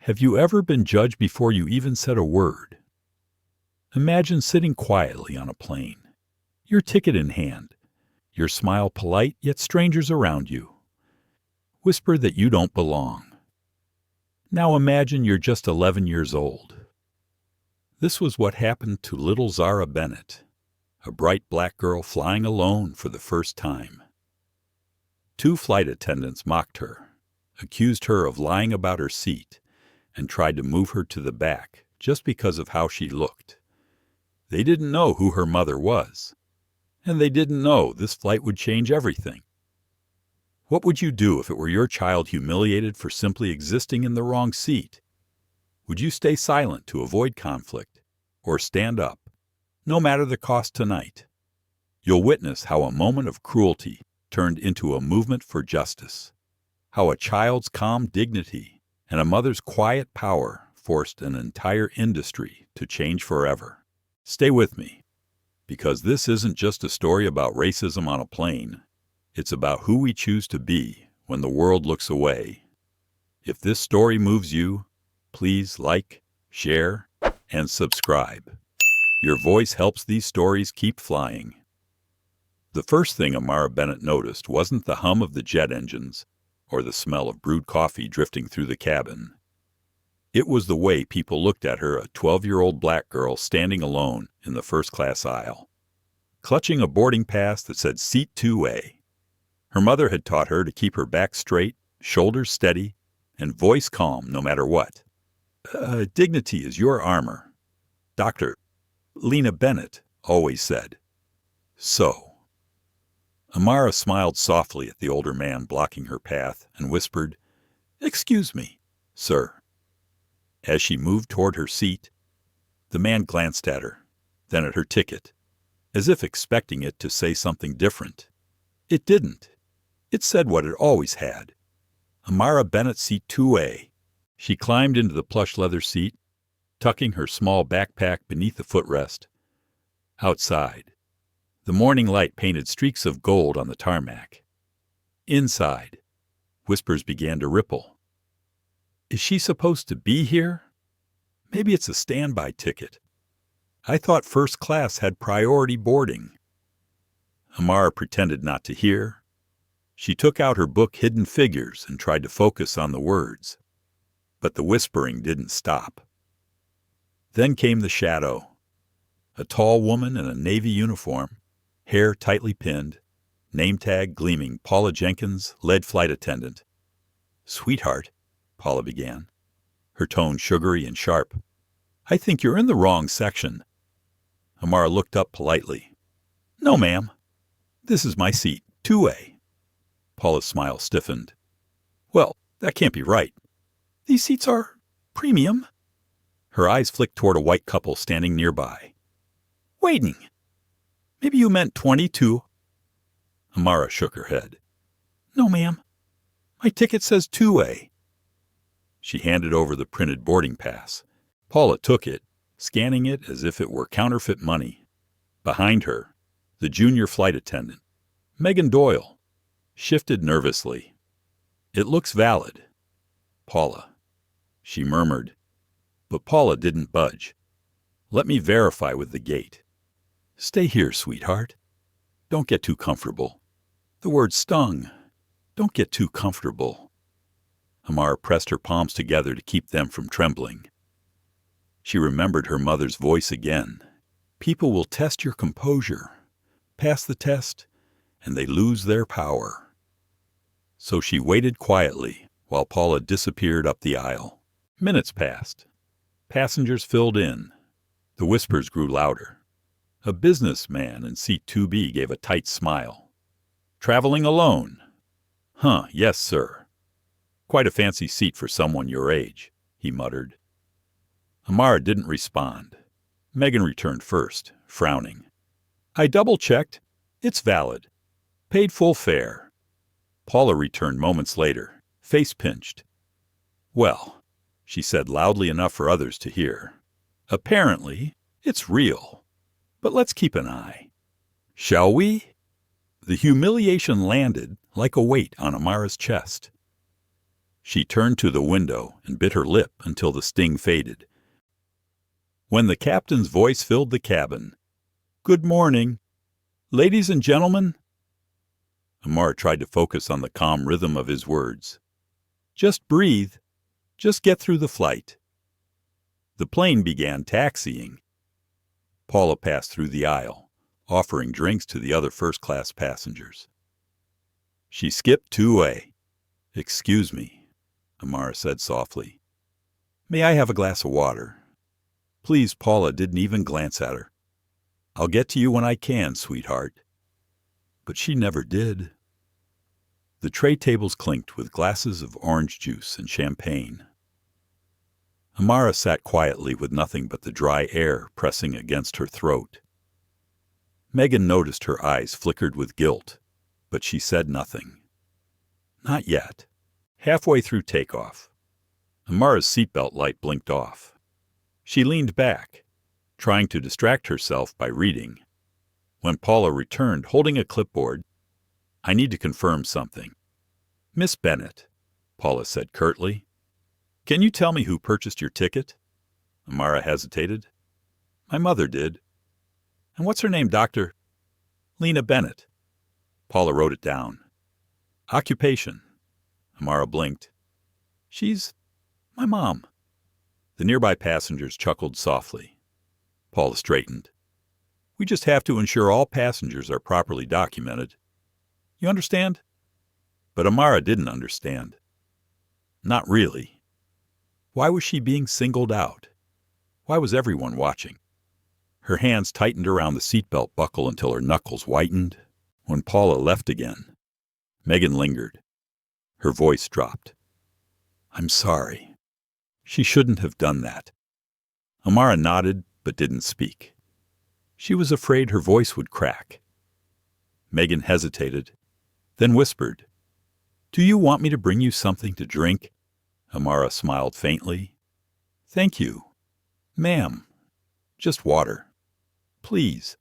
Have you ever been judged before you even said a word? Imagine sitting quietly on a plane, your ticket in hand, your smile polite yet strangers around you. Whisper that you don't belong. Now imagine you're just 11 years old. This was what happened to little Zara Bennett, a bright black girl flying alone for the first time. 2 flight attendants mocked her, accused her of lying about her seat, and tried to move her to the back just because of how she looked. They didn't know who her mother was, and they didn't know this flight would change everything. What would you do if it were your child humiliated for simply existing in the wrong seat? Would you stay silent to avoid conflict, or stand up, no matter the cost tonight? You'll witness how a moment of cruelty turned into a movement for justice, how a child's calm dignity and a mother's quiet power forced an entire industry to change forever. Stay with me, because this isn't just a story about racism on a plane. It's about who we choose to be when the world looks away. If this story moves you, please like, share, and subscribe. Your voice helps these stories keep flying. The first thing Amara Bennett noticed wasn't the hum of the jet engines or the smell of brewed coffee drifting through the cabin. It was the way people looked at her, a 12-year-old black girl standing alone in the first-class aisle, clutching a boarding pass that said Seat 2A. Her mother had taught her to keep her back straight, shoulders steady, and voice calm no matter what. Dignity is your armor, Dr. Lena Bennett always said. So, Amara smiled softly at the older man blocking her path and whispered, "Excuse me, sir." As she moved toward her seat, the man glanced at her, then at her ticket, as if expecting it to say something different. It didn't. It said what it always had. Amara Bennett, Seat 2A. She climbed into the plush leather seat, tucking her small backpack beneath the footrest. Outside, the morning light painted streaks of gold on the tarmac. Inside, whispers began to ripple. Is she supposed to be here? Maybe it's a standby ticket. I thought first class had priority boarding. Amara pretended not to hear. She took out her book Hidden Figures and tried to focus on the words. But the whispering didn't stop. Then came the shadow. A tall woman in a navy uniform, hair tightly pinned, name tag gleaming, Paula Jenkins, lead flight attendant. "Sweetheart," Paula began, her tone sugary and sharp, "I think you're in the wrong section." Amara looked up politely. "No, ma'am. This is my seat, 2A. Paula's smile stiffened. "Well, that can't be right. These seats are premium." Her eyes flicked toward a white couple standing nearby. "Waiting. Maybe you meant 22. Amara shook her head. "No, ma'am. My ticket says 2A. She handed over the printed boarding pass. Paula took it, scanning it as if it were counterfeit money. Behind her, the junior flight attendant, Megan Doyle, shifted nervously. "It looks valid, Paula," she murmured. But Paula didn't budge. "Let me verify with the gate." "Stay here, sweetheart. Don't get too comfortable." The word stung. Don't get too comfortable. Amara pressed her palms together to keep them from trembling. She remembered her mother's voice again. People will test your composure, pass the test, and they lose their power. So she waited quietly while Paula disappeared up the aisle. Minutes passed. Passengers filled in. The whispers grew louder. A businessman in seat 2B gave a tight smile. "Traveling alone?" "Huh, yes, sir." "Quite a fancy seat for someone your age," he muttered. Amara didn't respond. Megan returned first, frowning. "I double-checked. It's valid. Paid full fare." Paula returned moments later, face pinched. "Well," she said loudly enough for others to hear, "apparently it's real. But let's keep an eye. Shall we?" The humiliation landed like a weight on Amara's chest. She turned to the window and bit her lip until the sting faded. When the captain's voice filled the cabin, "Good morning, ladies and gentlemen." Amara tried to focus on the calm rhythm of his words. "Just breathe. Just get through the flight." The plane began taxiing. Paula passed through the aisle, offering drinks to the other first-class passengers. She skipped 2A. "Excuse me," Amara said softly. "May I have a glass of water?" Please, Paula didn't even glance at her. "I'll get to you when I can, sweetheart." But she never did. The tray tables clinked with glasses of orange juice and champagne. Amara sat quietly with nothing but the dry air pressing against her throat. Megan noticed her eyes flickered with guilt, but she said nothing. Not yet. Halfway through takeoff, Amara's seatbelt light blinked off. She leaned back, trying to distract herself by reading, when Paula returned holding a clipboard. "I need to confirm something." "Miss Bennett," Paula said curtly, "can you tell me who purchased your ticket?" Amara hesitated. "My mother did." "And what's her name, Doctor?" "Lena Bennett." Paula wrote it down. "Occupation?" Amara blinked. "She's my mom." The nearby passengers chuckled softly. Paula straightened. "We just have to ensure all passengers are properly documented. You understand?" But Amara didn't understand. Not really. Why was she being singled out? Why was everyone watching? Her hands tightened around the seatbelt buckle until her knuckles whitened. When Paula left again, Megan lingered. Her voice dropped. "I'm sorry. She shouldn't have done that." Amara nodded but didn't speak. She was afraid her voice would crack. Megan hesitated, then whispered, "Do you want me to bring you something to drink?" Amara smiled faintly. "Thank you, ma'am. Just water. Please."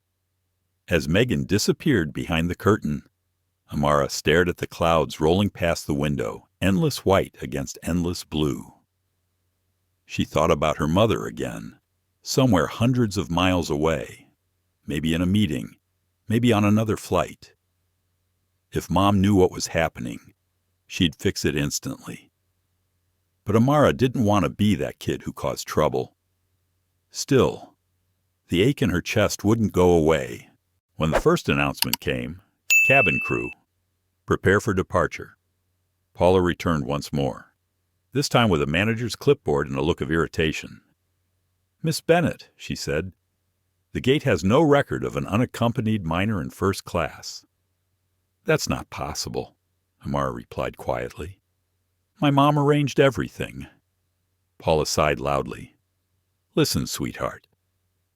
As Megan disappeared behind the curtain, Amara stared at the clouds rolling past the window, endless white against endless blue. She thought about her mother again, somewhere hundreds of miles away, maybe in a meeting, maybe on another flight. If Mom knew what was happening, she'd fix it instantly. But Amara didn't want to be that kid who caused trouble. Still, the ache in her chest wouldn't go away. When the first announcement came, "Cabin crew, prepare for departure," Paula returned once more, this time with a manager's clipboard and a look of irritation. "Miss Bennett," she said, "the gate has no record of an unaccompanied minor in first class." "That's not possible," Amara replied quietly. "My mom arranged everything." Paula sighed loudly. "Listen, sweetheart,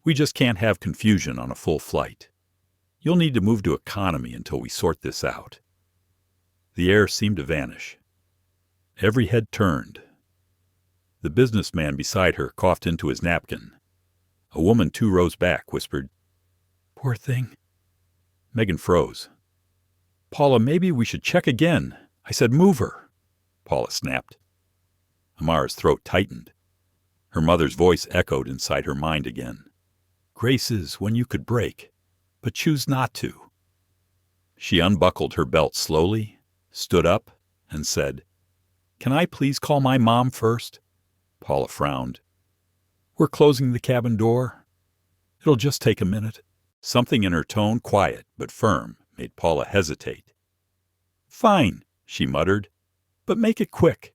we just can't have confusion on a full flight. You'll need to move to economy until we sort this out." The air seemed to vanish. Every head turned. The businessman beside her coughed into his napkin. A woman 2 rows back whispered, "Poor thing." Megan froze. "Paula, maybe we should check again. I said move her," Paula snapped. Amara's throat tightened. Her mother's voice echoed inside her mind again. "Grace is when you could break, but choose not to." She unbuckled her belt slowly, stood up, and said, "Can I please call my mom first?" Paula frowned. "We're closing the cabin door. It'll just take a minute." Something in her tone, quiet but firm, made Paula hesitate. "Fine," she muttered, "but make it quick."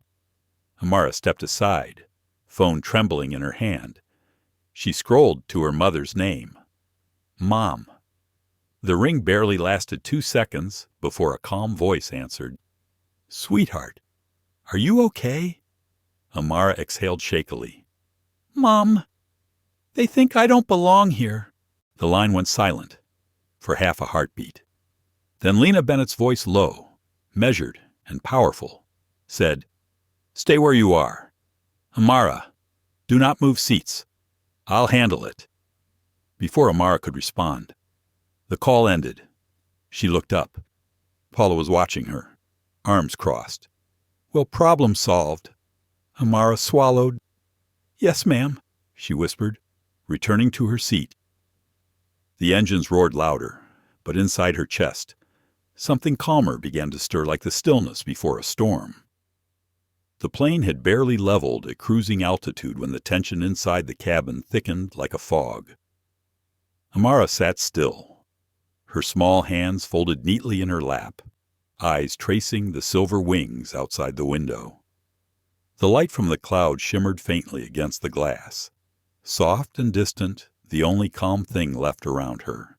Amara stepped aside, phone trembling in her hand. She scrolled to her mother's name. Mom. The ring barely lasted 2 seconds before a calm voice answered, "Sweetheart, are you okay?" Amara exhaled shakily. "Mom, they think I don't belong here." The line went silent for half a heartbeat. Then Lena Bennett's voice, low, measured, and powerful, said, "Stay where you are. Amara, do not move seats. I'll handle it." Before Amara could respond, the call ended. She looked up. Paula was watching her, arms crossed, Well, problem solved. Amara swallowed. Yes, ma'am, she whispered, returning to her seat. The engines roared louder, but inside her chest, something calmer began to stir like the stillness before a storm. The plane had barely leveled at cruising altitude when the tension inside the cabin thickened like a fog. Amara sat still, her small hands folded neatly in her lap, eyes tracing the silver wings outside the window. The light from the cloud shimmered faintly against the glass, soft and distant, the only calm thing left around her.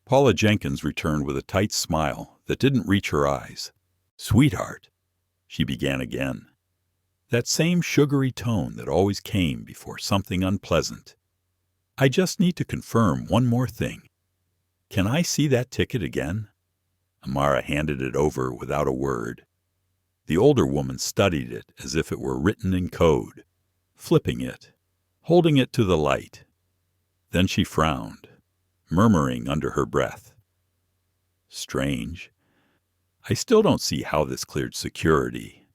Paula Jenkins returned with a tight smile that didn't reach her eyes. "Sweetheart," she began again. That same sugary tone that always came before something unpleasant. "I just need to confirm one more thing. Can I see that ticket again?" Amara handed it over without a word. The older woman studied it as if it were written in code, flipping it, holding it to the light. Then she frowned, murmuring under her breath. "Strange. I still don't see how this cleared security."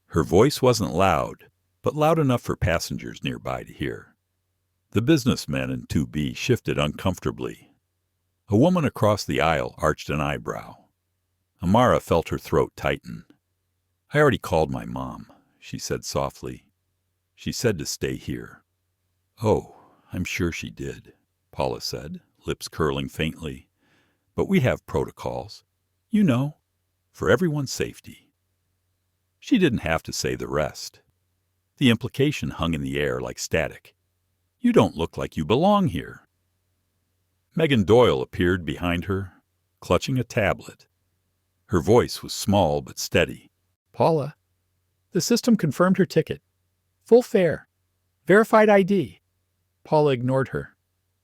Her voice wasn't loud, but loud enough for passengers nearby to hear. The businessmen in 2B shifted uncomfortably. A woman across the aisle arched an eyebrow. Amara felt her throat tighten. "I already called my mom," she said softly. "She said to stay here." "Oh, I'm sure she did," Paula said, lips curling faintly. "But we have protocols, you know, for everyone's safety." She didn't have to say the rest. The implication hung in the air like static. "You don't look like you belong here." Megan Doyle appeared behind her, clutching a tablet. Her voice was small but steady. "Paula, the system confirmed her ticket. Full fare. Verified ID." Paula ignored her.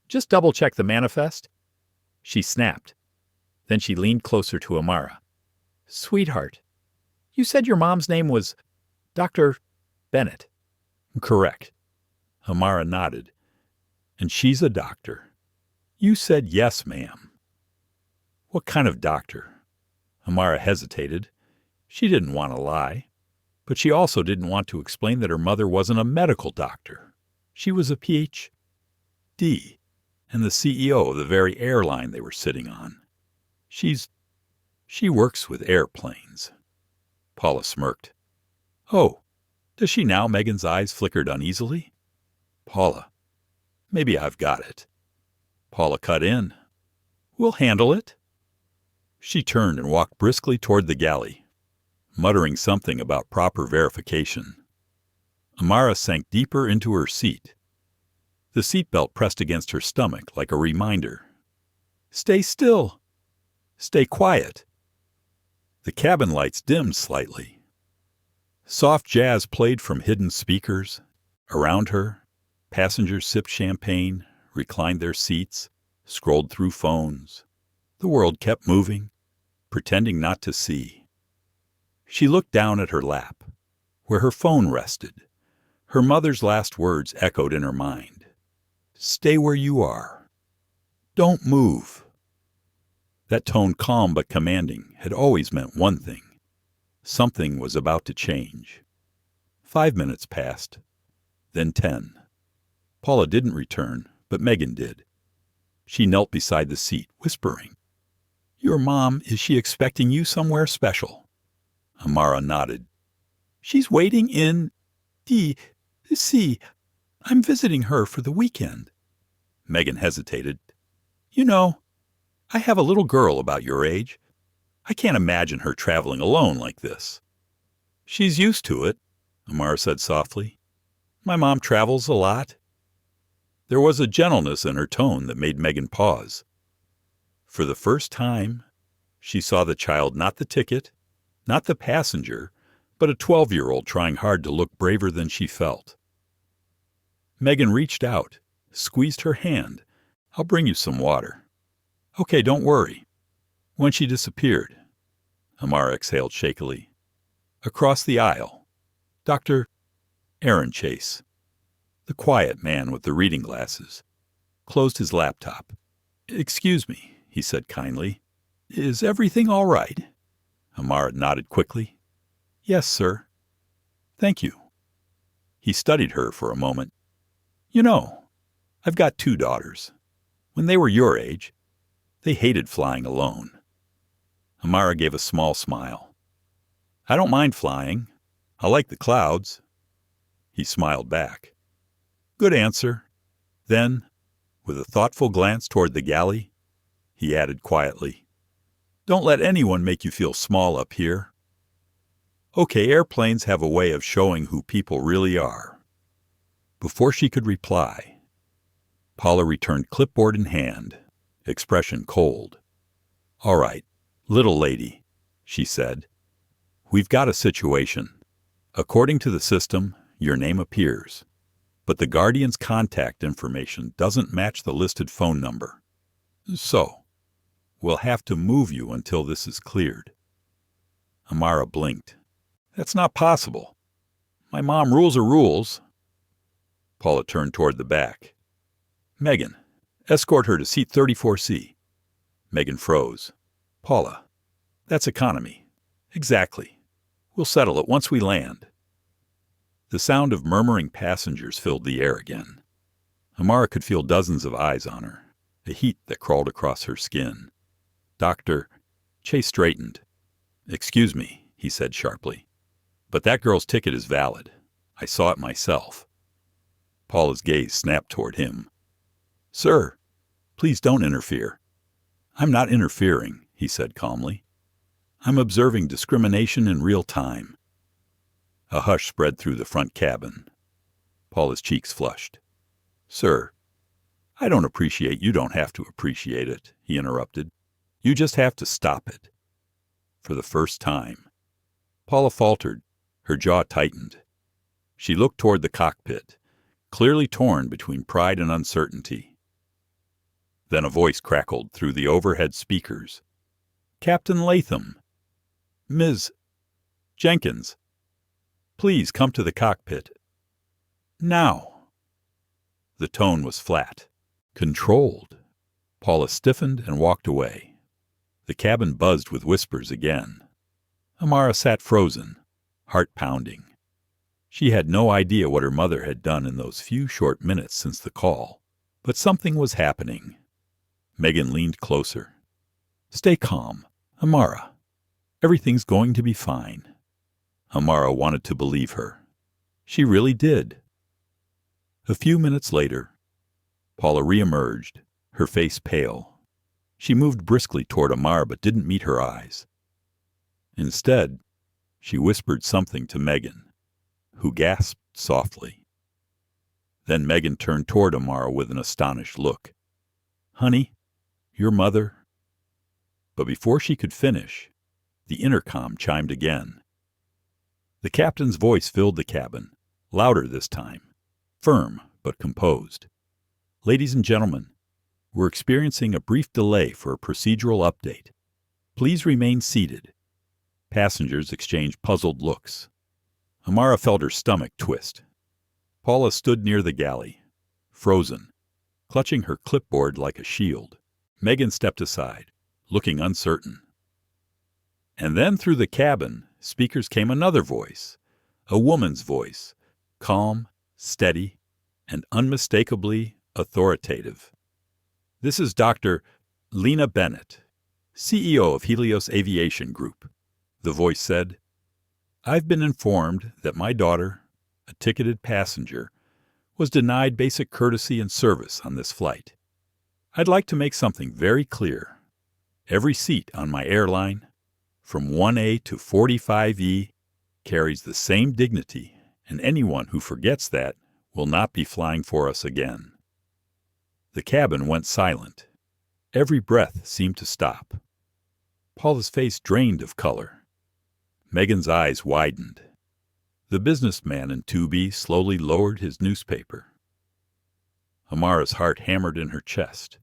"Just double-check the manifest." She snapped. Then she leaned closer to Amara. "Sweetheart, you said your mom's name was Dr. Bennett." "Correct." Amara nodded. "And she's a doctor." "You said yes, ma'am." "What kind of doctor?" Amara hesitated. She didn't want to lie, but she also didn't want to explain that her mother wasn't a medical doctor. She was a Ph.D. and the CEO of the very airline they were sitting on. She works with airplanes." Paula smirked. "Oh, does she now?" Megan's eyes flickered uneasily. "Paula, maybe I've got it." Paula cut in. "We'll handle it." She turned and walked briskly toward the galley, muttering something about proper verification. Amara sank deeper into her seat. The seatbelt pressed against her stomach like a reminder. "Stay still. Stay quiet." The cabin lights dimmed slightly. Soft jazz played from hidden speakers. Around her, passengers sipped champagne, reclined their seats, scrolled through phones. The world kept moving, pretending not to see. She looked down at her lap, where her phone rested. Her mother's last words echoed in her mind. "Stay where you are. Don't move." That tone, calm but commanding, had always meant one thing. Something was about to change. 5 minutes passed, then 10. Paula didn't return, but Megan did. She knelt beside the seat, whispering, "Your mom, is she expecting you somewhere special?" Amara nodded. "She's waiting in D.C. I'm visiting her for the weekend." Megan hesitated. "You know, I have a little girl about your age. I can't imagine her traveling alone like this." "She's used to it," Amara said softly. "My mom travels a lot." There was a gentleness in her tone that made Megan pause. For the first time, she saw the child, not the ticket, not the passenger, but a 12-year-old trying hard to look braver than she felt. Megan reached out, squeezed her hand. "I'll bring you some water." "Okay, don't worry." When she disappeared, Amara exhaled shakily. Across the aisle, Dr. Aaron Chase, the quiet man with the reading glasses, closed his laptop. "Excuse me," he said kindly. "Is everything all right?" Amara nodded quickly. Yes, sir. Thank you. He studied her for a moment. You know, I've got 2 daughters. When they were your age, they hated flying alone. Amara gave a small smile. I don't mind flying. I like the clouds. He smiled back. Good answer. Then, with a thoughtful glance toward the galley, he added quietly, Don't let anyone make you feel small up here. Okay, airplanes have a way of showing who people really are. Before she could reply, Paula returned clipboard in hand, expression cold. All right, little lady, she said. We've got a situation. According to the system, your name appears, but the Guardian's contact information doesn't match the listed phone number. So, we'll have to move you until this is cleared. Amara blinked. That's not possible. My mom rules are rules. Paula turned toward the back. Megan, escort her to seat 34C. Megan froze. Paula, that's economy. Exactly. We'll settle it once we land. The sound of murmuring passengers filled the air again. Amara could feel dozens of eyes on her, a heat that crawled across her skin. Chase straightened. Excuse me, he said sharply, but that girl's ticket is valid. I saw it myself. Paula's gaze snapped toward him. Sir, please don't interfere. I'm not interfering, he said calmly. I'm observing discrimination in real time. A hush spread through the front cabin. Paula's cheeks flushed. Sir, I don't appreciate you don't have to appreciate it, he interrupted. You just have to stop it. For the first time. Paula faltered. Her jaw tightened. She looked toward the cockpit, clearly torn between pride and uncertainty. Then a voice crackled through the overhead speakers. Captain Latham. Ms. Jenkins. Please come to the cockpit. Now. The tone was flat, controlled. Paula stiffened and walked away. The cabin buzzed with whispers again. Amara sat frozen, heart pounding. She had no idea what her mother had done in those few short minutes since the call, but something was happening. Megan leaned closer. Stay calm, Amara. Everything's going to be fine. Amara wanted to believe her. She really did. A few minutes later, Paula reemerged, her face pale. She moved briskly toward Amara but didn't meet her eyes. Instead, she whispered something to Megan, who gasped softly. Then Megan turned toward Amara with an astonished look. Honey, your mother. But before she could finish, the intercom chimed again. The captain's voice filled the cabin, louder this time, firm but composed. Ladies and gentlemen, we're experiencing a brief delay for a procedural update. Please remain seated. Passengers exchanged puzzled looks. Amara felt her stomach twist. Paula stood near the galley, frozen, clutching her clipboard like a shield. Megan stepped aside, looking uncertain. And then through the cabin, speakers came another voice, a woman's voice, calm, steady, and unmistakably authoritative. This is Dr. Lena Bennett, CEO of Helios Aviation Group, the voice said. I've been informed that my daughter, a ticketed passenger, was denied basic courtesy and service on this flight. I'd like to make something very clear. Every seat on my airline, from 1A to 45E, carries the same dignity, and anyone who forgets that will not be flying for us again. The cabin went silent. Every breath seemed to stop. Paula's face drained of color. Megan's eyes widened. The businessman in 2B slowly lowered his newspaper. Amara's heart hammered in her chest.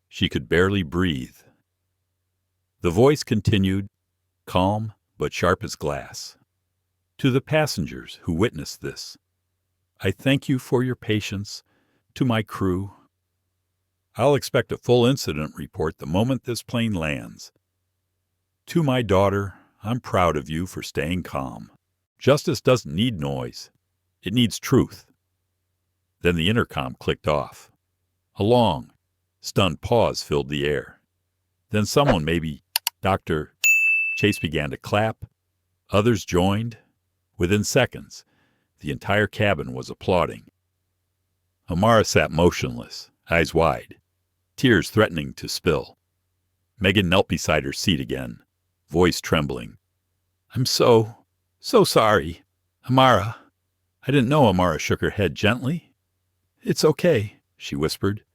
She could barely breathe. The voice continued, calm but sharp as glass. To the passengers who witnessed this, I thank you for your patience. To my crew, I'll expect a full incident report the moment this plane lands. To my daughter, I'm proud of you for staying calm. Justice doesn't need noise. It needs truth." Then the intercom clicked off. A long, stunned pause filled the air. Then someone, maybe Dr. Chase, began to clap. Others joined. Within seconds, the entire cabin was applauding. Amara sat motionless, eyes wide, tears threatening to spill. Megan knelt beside her seat again, voice trembling. "I'm so sorry. Amara." "I didn't know." Amara shook her head gently. "It's okay," she whispered.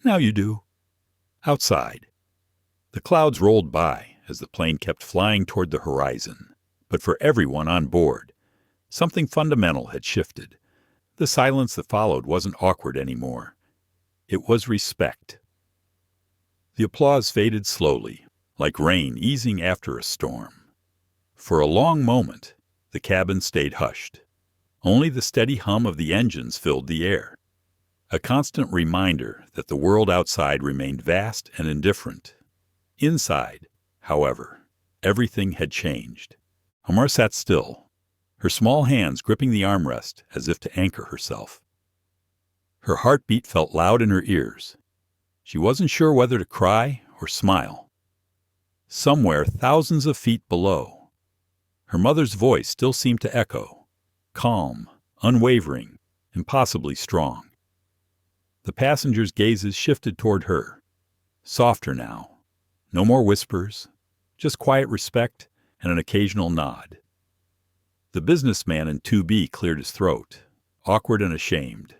"Now you do." Outside, the clouds rolled by as the plane kept flying toward the horizon. But for everyone on board, something fundamental had shifted. The silence that followed wasn't awkward anymore. It was respect. The applause faded slowly, like rain easing after a storm. For a long moment, the cabin stayed hushed. Only the steady hum of the engines filled the air, a constant reminder that the world outside remained vast and indifferent. Inside, however, everything had changed. Amara sat still, her small hands gripping the armrest as if to anchor herself. Her heartbeat felt loud in her ears. She wasn't sure whether to cry or smile. Somewhere thousands of feet below, her mother's voice still seemed to echo, calm, unwavering, impossibly strong. The passengers' gazes shifted toward her, softer now. No more whispers, just quiet respect and an occasional nod. The businessman in 2B cleared his throat, awkward and ashamed.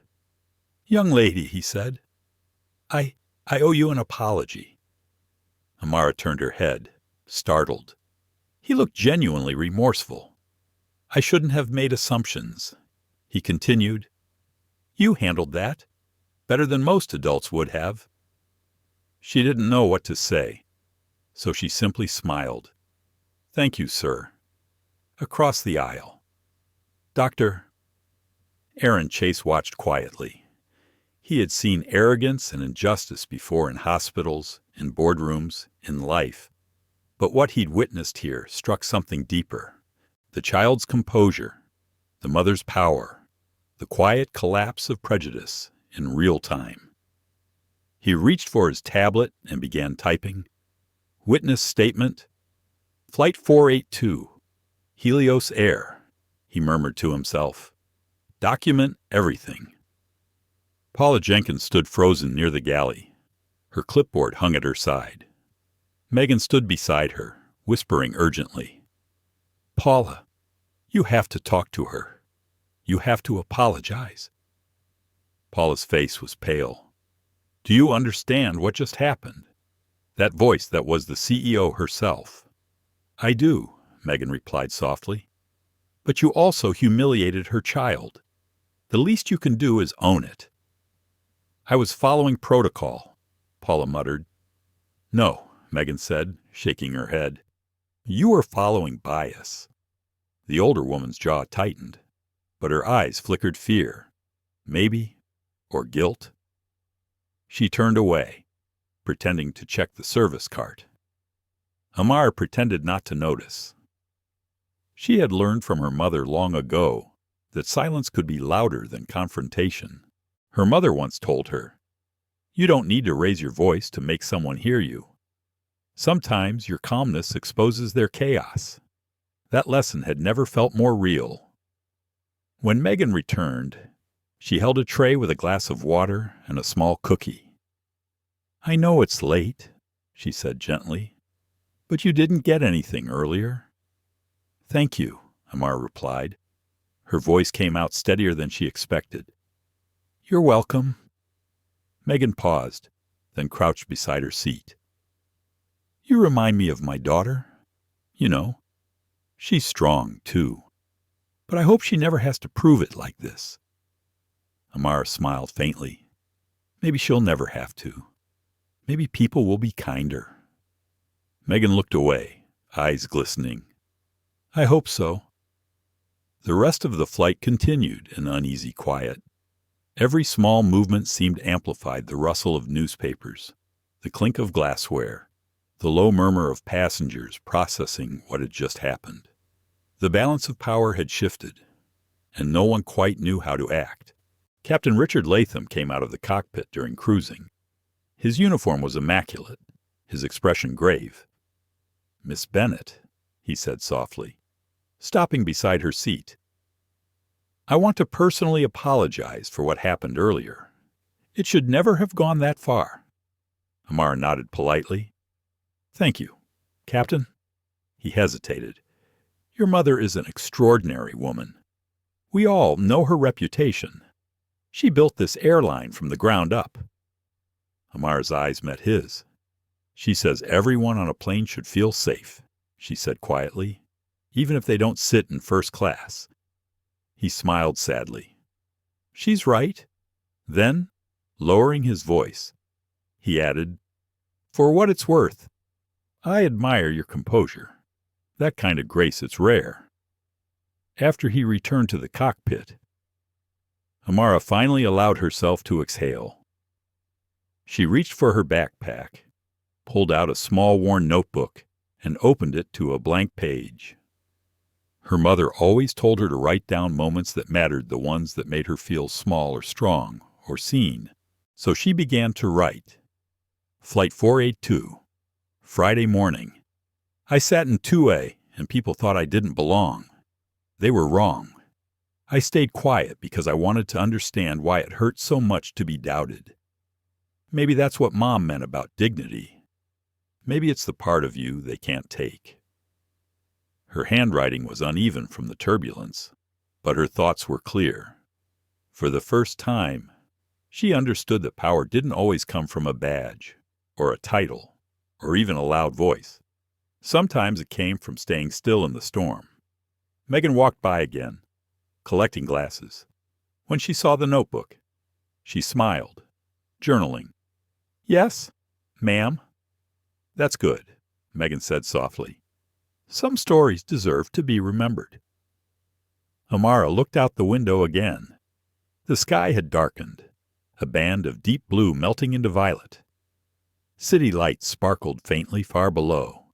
"Young lady," he said, I owe you an apology." Amara turned her head, startled. He looked genuinely remorseful. "I shouldn't have made assumptions," he continued. "You handled that better than most adults would have." She didn't know what to say, so she simply smiled. "Thank you, sir." Across the aisle, Dr. Aaron Chase watched quietly. He had seen arrogance and injustice before in hospitals, in boardrooms, in life. But what he'd witnessed here struck something deeper. The child's composure, the mother's power, the quiet collapse of prejudice in real time. He reached for his tablet and began typing. Witness statement. "Flight 482, Helios Air," he murmured to himself. "Document everything." Paula Jenkins stood frozen near the galley. Her clipboard hung at her side. Megan stood beside her, whispering urgently. "Paula, you have to talk to her. You have to apologize." Paula's face was pale. "Do you understand what just happened?" That voice that was the CEO herself. "I do," Megan replied softly. "But you also humiliated her child. The least you can do is own it." "I was following protocol," Paula muttered. "No," Megan said, shaking her head. "You were following bias." The older woman's jaw tightened, but her eyes flickered fear, maybe, or guilt. She turned away, pretending to check the service cart. Amara pretended not to notice. She had learned from her mother long ago that silence could be louder than confrontation. Her mother once told her, "You don't need to raise your voice to make someone hear you. Sometimes your calmness exposes their chaos." That lesson had never felt more real. When Megan returned, she held a tray with a glass of water and a small cookie. "I know it's late," she said gently, "but you didn't get anything earlier." "Thank you," Amara replied. Her voice came out steadier than she expected. "You're welcome." Megan paused, then crouched beside her seat. "You remind me of my daughter. You know, she's strong, too. But I hope she never has to prove it like this." Amara smiled faintly. "Maybe she'll never have to. Maybe people will be kinder." Megan looked away, eyes glistening. "I hope so." The rest of the flight continued in uneasy quiet. Every small movement seemed amplified: the rustle of newspapers, the clink of glassware, the low murmur of passengers processing what had just happened. The balance of power had shifted, and no one quite knew how to act. Captain Richard Latham came out of the cockpit during cruising. His uniform was immaculate, his expression grave. "Miss Bennet," he said softly, stopping beside her seat. "I want to personally apologize for what happened earlier. It should never have gone that far." Amara nodded politely. "Thank you, Captain." He hesitated. "Your mother is an extraordinary woman. We all know her reputation. She built this airline from the ground up." Amara's eyes met his. "She says everyone on a plane should feel safe," she said quietly, "even if they don't sit in first class." He smiled sadly. "She's right." Then, lowering his voice, he added, "For what it's worth, I admire your composure. That kind of grace, it's rare." After he returned to the cockpit, Amara finally allowed herself to exhale. She reached for her backpack, pulled out a small worn notebook, and opened it to a blank page. Her mother always told her to write down moments that mattered, the ones that made her feel small or strong or seen. So she began to write. Flight 482, Friday morning. I sat in 2A, and people thought I didn't belong. They were wrong. I stayed quiet because I wanted to understand why it hurt so much to be doubted. Maybe that's what Mom meant about dignity. Maybe it's the part of you they can't take. Her handwriting was uneven from the turbulence, but her thoughts were clear. For the first time, she understood that power didn't always come from a badge, or a title, or even a loud voice. Sometimes it came from staying still in the storm. Megan walked by again, collecting glasses. When she saw the notebook, she smiled, journaling. "Yes, ma'am." "That's good," Megan said softly. "Some stories deserve to be remembered." Amara looked out the window again. The sky had darkened, a band of deep blue melting into violet. City lights sparkled faintly far below,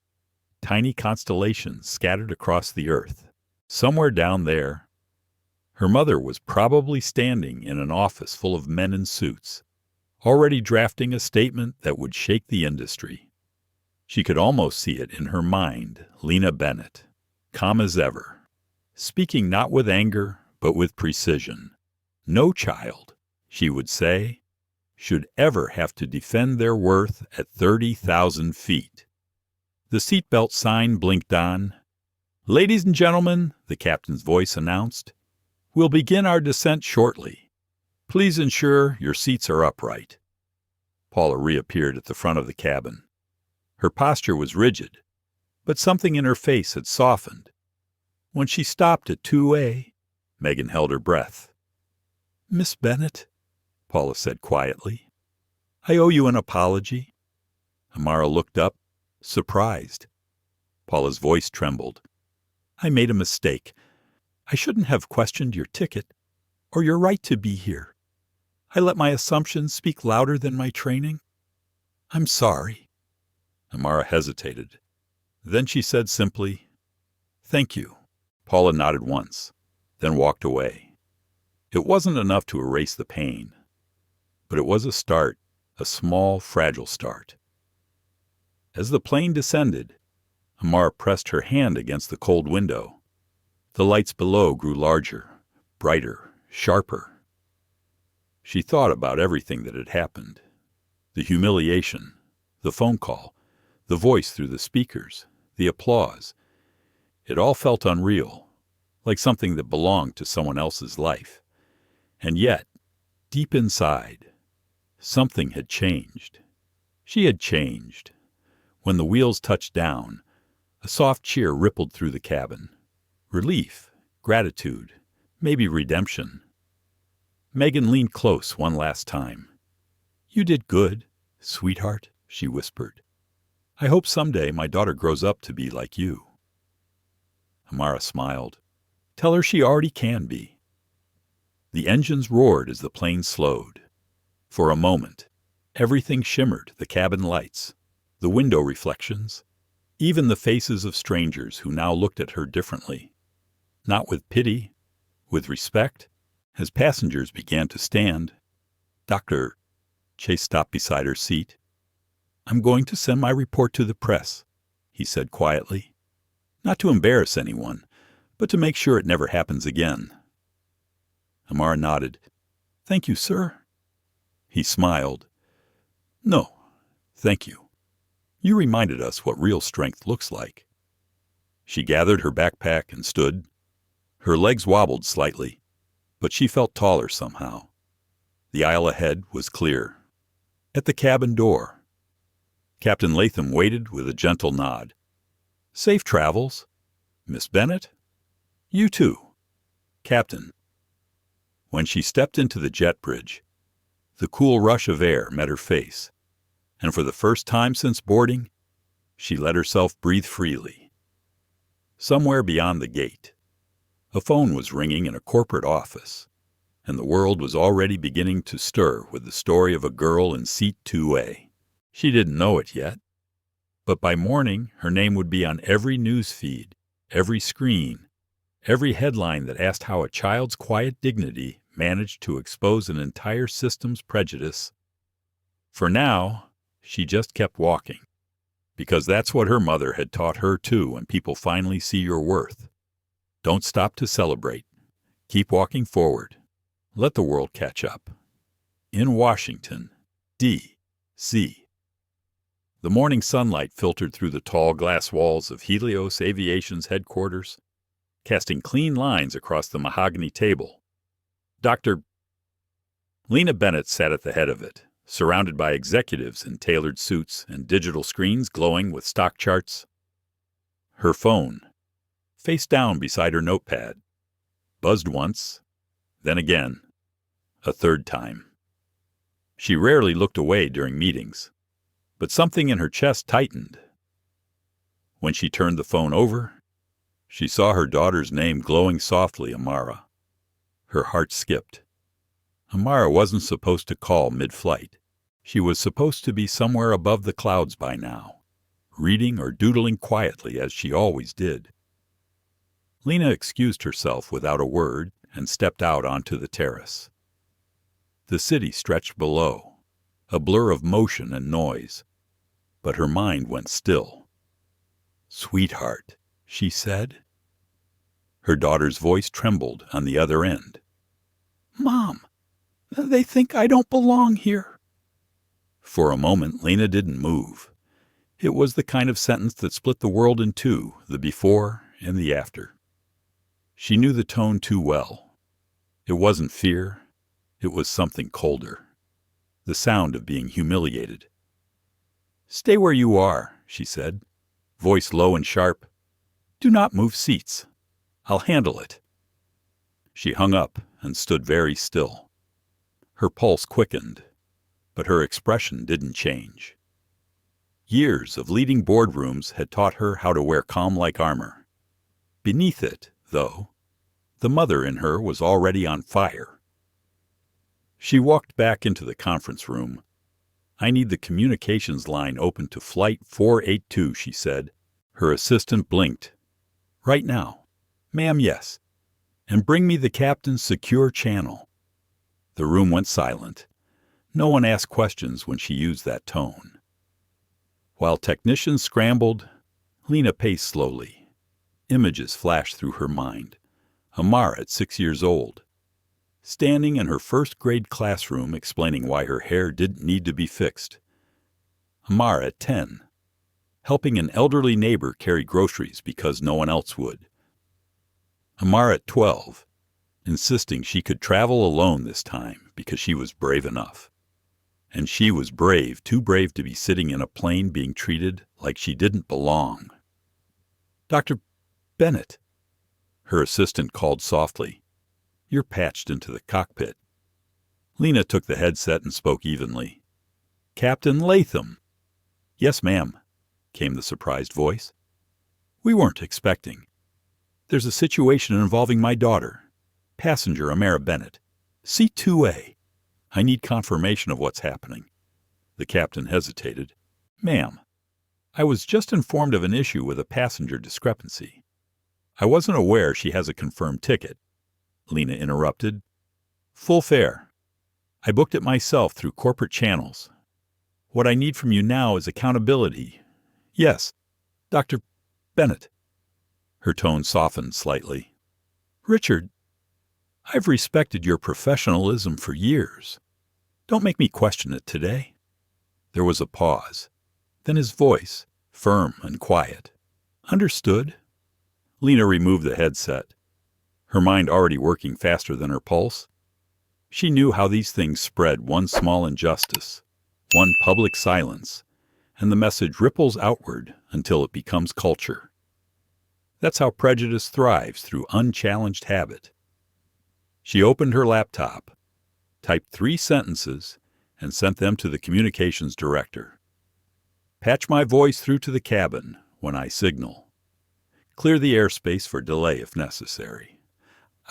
tiny constellations scattered across the earth. Somewhere down there, her mother was probably standing in an office full of men in suits, already drafting a statement that would shake the industry. She could almost see it in her mind, Lena Bennett, calm as ever, speaking not with anger, but with precision. No child, she would say, should ever have to defend their worth at 30,000 feet. The seatbelt sign blinked on. "Ladies and gentlemen," the captain's voice announced, "we'll begin our descent shortly. Please ensure your seats are upright." Paula reappeared at the front of the cabin. Her posture was rigid, but something in her face had softened. When she stopped at 2A, Megan held her breath. "Miss Bennet," Paula said quietly, "I owe you an apology." Amara looked up, surprised. Paula's voice trembled. "I made a mistake. I shouldn't have questioned your ticket, or your right to be here. I let my assumptions speak louder than my training. I'm sorry." Amara hesitated. Then she said simply, "Thank you." Paula nodded once, then walked away. It wasn't enough to erase the pain, but it was a start, a small, fragile start. As the plane descended, Amara pressed her hand against the cold window. The lights below grew larger, brighter, sharper. She thought about everything that had happened. The humiliation, the phone call, the voice through the speakers, the applause. It all felt unreal, like something that belonged to someone else's life. And yet, deep inside, something had changed. She had changed. When the wheels touched down, a soft cheer rippled through the cabin. Relief, gratitude, maybe redemption. Megan leaned close one last time. "You did good, sweetheart," she whispered. "I hope someday my daughter grows up to be like you." Amara smiled. "Tell her she already can be." The engines roared as the plane slowed. For a moment, everything shimmered, the cabin lights, the window reflections, even the faces of strangers who now looked at her differently. Not with pity, with respect. As passengers began to stand, Dr. Chase stopped beside her seat. "I'm going to send my report to the press," he said quietly. "Not to embarrass anyone, but to make sure it never happens again." Amara nodded. "Thank you, sir." He smiled. "No, thank you. You reminded us what real strength looks like." She gathered her backpack and stood. Her legs wobbled slightly, but she felt taller somehow. The aisle ahead was clear. At the cabin door, Captain Latham waited with a gentle nod. "Safe travels. Miss Bennett?" "You too, Captain." When she stepped into the jet bridge, the cool rush of air met her face, and for the first time since boarding, she let herself breathe freely. Somewhere beyond the gate, a phone was ringing in a corporate office, and the world was already beginning to stir with the story of a girl in seat 2A. She didn't know it yet, but by morning her name would be on every news feed, every screen, every headline that asked how a child's quiet dignity managed to expose an entire system's prejudice. For now, she just kept walking, because that's what her mother had taught her too. When people finally see your worth, don't stop to celebrate. Keep walking forward. Let the world catch up. In Washington, D.C. The morning sunlight filtered through the tall glass walls of Helios Aviation's headquarters, casting clean lines across the mahogany table. Dr. Lena Bennett sat at the head of it, surrounded by executives in tailored suits and digital screens glowing with stock charts. Her phone, face down beside her notepad, buzzed once, then again, a third time. She rarely looked away during meetings, but something in her chest tightened. When she turned the phone over, she saw her daughter's name glowing softly, Amara. Her heart skipped. Amara wasn't supposed to call mid-flight. She was supposed to be somewhere above the clouds by now, reading or doodling quietly as she always did. Lena excused herself without a word and stepped out onto the terrace. The city stretched below, a blur of motion and noise, but her mind went still. "Sweetheart," she said. Her daughter's voice trembled on the other end. "Mom, they think I don't belong here." For a moment, Lena didn't move. It was the kind of sentence that split the world in two, the before and the after. She knew the tone too well. It wasn't fear. It was something colder. The sound of being humiliated. "Stay where you are," she said, voice low and sharp. "Do not move seats. I'll handle it." She hung up and stood very still. Her pulse quickened, but her expression didn't change. Years of leading boardrooms had taught her how to wear calm like armor. Beneath it, though, the mother in her was already on fire. She walked back into the conference room. "I need the communications line open to Flight 482, she said. Her assistant blinked. "Right now." "Ma'am, yes. And bring me the captain's secure channel." The room went silent. No one asked questions when she used that tone. While technicians scrambled, Lena paced slowly. Images flashed through her mind. Amara at 6 years old, standing in her first-grade classroom explaining why her hair didn't need to be fixed. Amara at 10, helping an elderly neighbor carry groceries because no one else would. Amara at 12, insisting she could travel alone this time because she was brave enough. And she was brave, too brave to be sitting in a plane being treated like she didn't belong. "Dr. Bennett," her assistant called softly. "You're patched into the cockpit." Lena took the headset and spoke evenly. "Captain Latham." "Yes, ma'am," came the surprised voice. "We weren't expecting. There's a situation involving my daughter, passenger Amara Bennett, Seat 2A. I need confirmation of what's happening." The captain hesitated. "Ma'am, I was just informed of an issue with a passenger discrepancy. I wasn't aware she has a confirmed ticket. Lena interrupted. Full fare. I booked it myself through corporate channels. What I need from you now is accountability. Yes, Dr. Bennett. Her tone softened slightly. Richard, I've respected your professionalism for years. Don't make me question it today. There was a pause. Then his voice, firm and quiet. Understood. Lena removed the headset, her mind already working faster than her pulse. She knew how these things spread: one small injustice, one public silence, and the message ripples outward until it becomes culture. That's how prejudice thrives, through unchallenged habit. She opened her laptop, typed 3 sentences, and sent them to the communications director. Patch my voice through to the cabin when I signal. Clear the airspace for delay if necessary.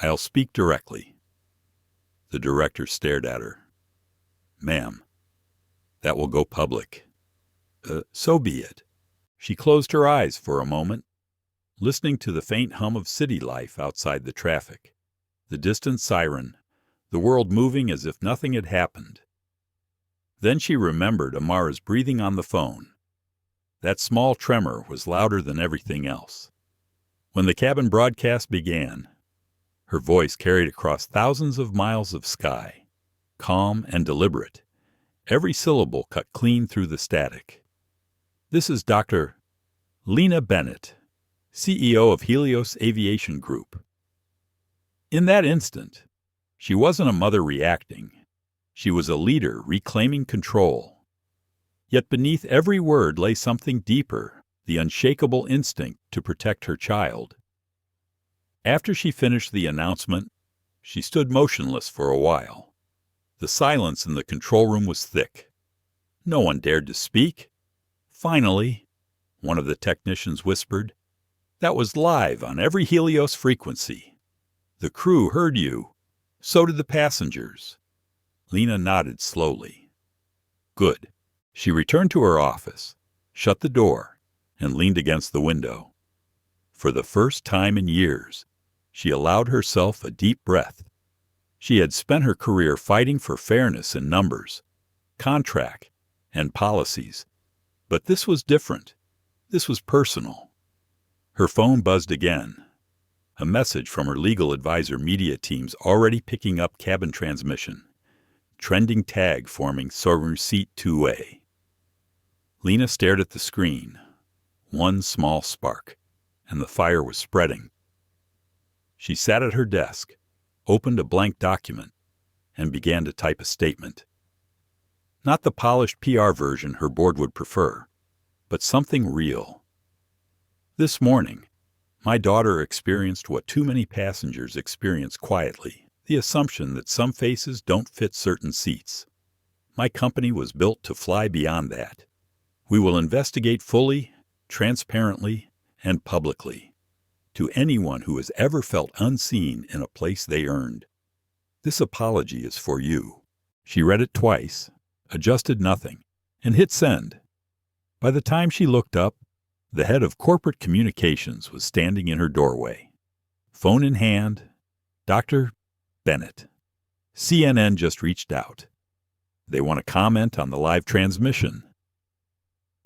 I'll speak directly. The director stared at her. Ma'am, that will go public. So be it. She closed her eyes for a moment, listening to the faint hum of city life outside the traffic, the distant siren, the world moving as if nothing had happened. Then she remembered Amara's breathing on the phone. That small tremor was louder than everything else. When the cabin broadcast began, her voice carried across thousands of miles of sky, calm and deliberate, every syllable cut clean through the static. This is Dr. Lena Bennett, CEO of Helios Aviation Group. In that instant, she wasn't a mother reacting. She was a leader reclaiming control. Yet beneath every word lay something deeper, the unshakable instinct to protect her child. After she finished the announcement, she stood motionless for a while. The silence in the control room was thick. No one dared to speak. Finally, one of the technicians whispered, "That was live on every Helios frequency. The crew heard you. So did the passengers." Lena nodded slowly. Good. She returned to her office, shut the door, and leaned against the window. For the first time in years, she allowed herself a deep breath. She had spent her career fighting for fairness in numbers, contract, and policies. But this was different. This was personal. Her phone buzzed again. A message from her legal advisor media teams already picking up cabin transmission. Trending tag forming Soaring Seat 2A. Lena stared at the screen. One small spark, and the fire was spreading. She sat at her desk, opened a blank document, and began to type a statement. Not the polished PR version her board would prefer, but something real. This morning, my daughter experienced what too many passengers experience quietly, the assumption that some faces don't fit certain seats. My company was built to fly beyond that. We will investigate fully, transparently, and publicly, to anyone who has ever felt unseen in a place they earned. This apology is for you. She read it twice, adjusted nothing, and hit send. By the time she looked up, the head of corporate communications was standing in her doorway. Phone in hand, Dr. Bennett. CNN just reached out. They want to comment on the live transmission.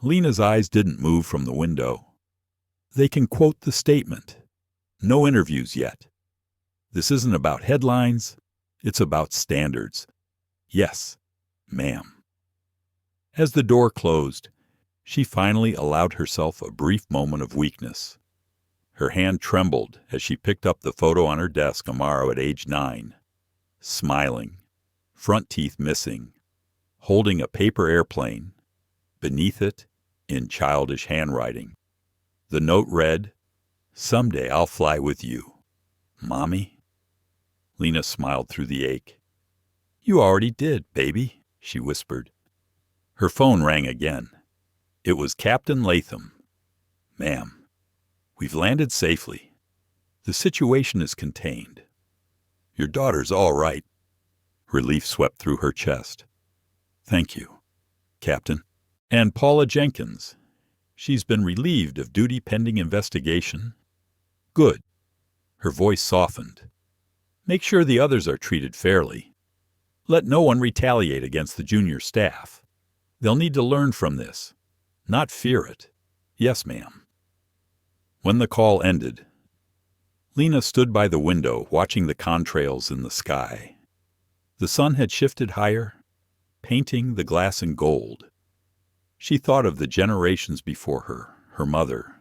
Lena's eyes didn't move from the window. They can quote the statement. No interviews yet. This isn't about headlines. It's about standards. Yes, ma'am. As the door closed, she finally allowed herself a brief moment of weakness. Her hand trembled as she picked up the photo on her desk of Amara at age 9, smiling, front teeth missing, holding a paper airplane. Beneath it, in childish handwriting, the note read, "Someday I'll fly with you, Mommy." Lena smiled through the ache. "You already did, baby," she whispered. Her phone rang again. It was Captain Latham. "Ma'am, we've landed safely. The situation is contained. Your daughter's all right." Relief swept through her chest. "Thank you, Captain." "And Paula Jenkins. She's been relieved of duty pending investigation. Good. Her voice softened. Make sure the others are treated fairly. Let no one retaliate against the junior staff. They'll need to learn from this, not fear it. Yes, ma'am. When the call ended, Lena stood by the window watching the contrails in the sky. The sun had shifted higher, painting the glass in gold. She thought of the generations before her, her mother,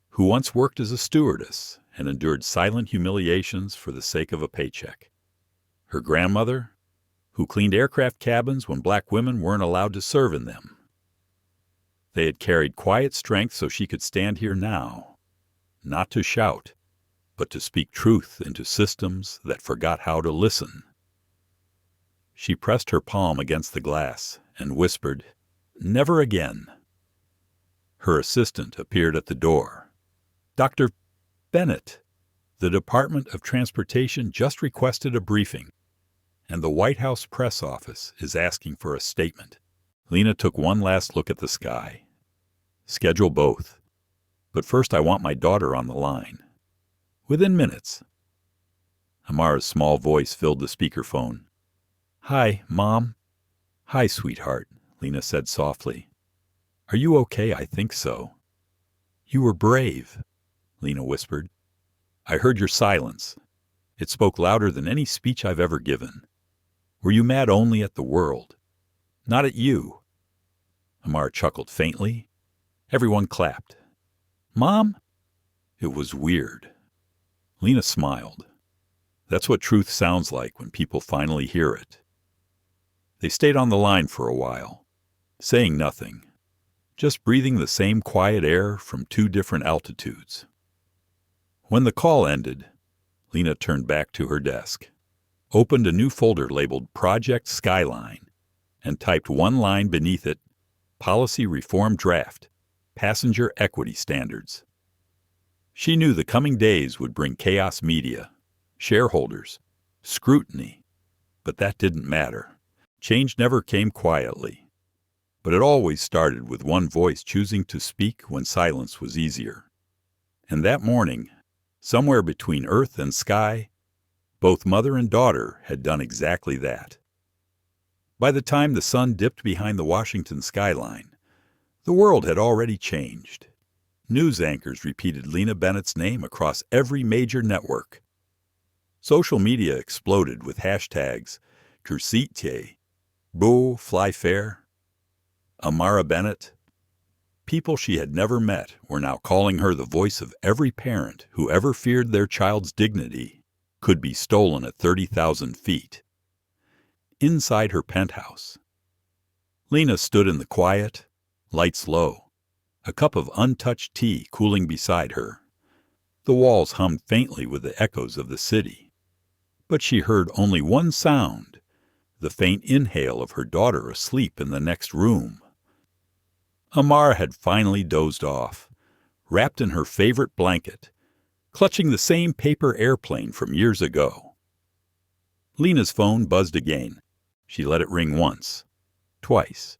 who once worked as a stewardess and endured silent humiliations for the sake of a paycheck. Her grandmother, who cleaned aircraft cabins when black women weren't allowed to serve in them. They had carried quiet strength so she could stand here now, not to shout, but to speak truth into systems that forgot how to listen. She pressed her palm against the glass and whispered, "Never again." Her assistant appeared at the door. "Dr. Bennett, the Department of Transportation just requested a briefing, and the White House press office is asking for a statement." Lena took one last look at the sky. "Schedule both. But first I want my daughter on the line." "Within minutes." Amara's small voice filled the speakerphone. "Hi, Mom." "Hi, sweetheart," Lena said softly. "Are you okay? I think so." "You were brave," Lena whispered. "I heard your silence. It spoke louder than any speech I've ever given. Were you mad only at the world? Not at you?" Amara chuckled faintly. Everyone clapped. "Mom?" It was weird. Lena smiled. That's what truth sounds like when people finally hear it. They stayed on the line for a while, saying nothing, just breathing the same quiet air from two different altitudes. When the call ended, Lena turned back to her desk, opened a new folder labeled Project Skyline, and typed one line beneath it, Policy Reform Draft, Passenger Equity Standards. She knew the coming days would bring chaos media, shareholders, scrutiny, but that didn't matter. Change never came quietly, but it always started with one voice choosing to speak when silence was easier. And that morning, somewhere between earth and sky, both mother and daughter had done exactly that. By the time the sun dipped behind the Washington skyline, the world had already changed. News anchors repeated Lena Bennett's name across every major network. Social media exploded with hashtags Drusite, Beau Fly Fair, Amara Bennett. People she had never met were now calling her the voice of every parent who ever feared their child's dignity could be stolen at 30,000 feet. Inside her penthouse, Lena stood in the quiet, lights low, a cup of untouched tea cooling beside her. The walls hummed faintly with the echoes of the city, but she heard only one sound, the faint inhale of her daughter asleep in the next room. Amara had finally dozed off, wrapped in her favorite blanket, clutching the same paper airplane from years ago. Lena's phone buzzed again. She let it ring once, twice,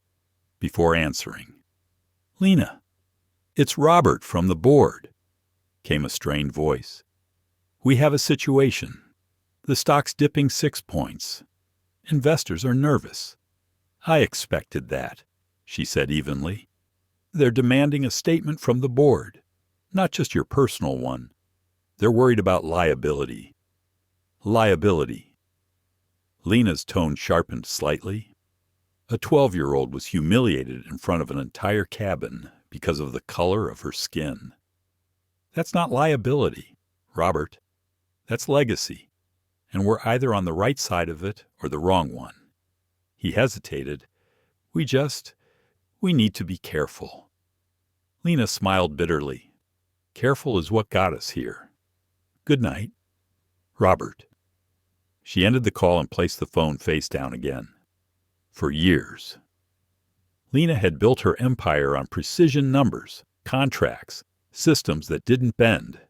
before answering. "Lena, it's Robert from the board," came a strained voice. "We have a situation. The stock's dipping 6 points. Investors are nervous." "I expected that," she said evenly. "They're demanding a statement from the board, not just your personal one. They're worried about liability." Liability. Lena's tone sharpened slightly. A 12-year-old was humiliated in front of an entire cabin because of the color of her skin. That's not liability, Robert. That's legacy, and we're either on the right side of it or the wrong one. He hesitated. We need to be careful." Lena smiled bitterly. "Careful is what got us here. Good night, Robert." She ended the call and placed the phone face down again. For years, Lena had built her empire on precision numbers, contracts, systems that didn't bend.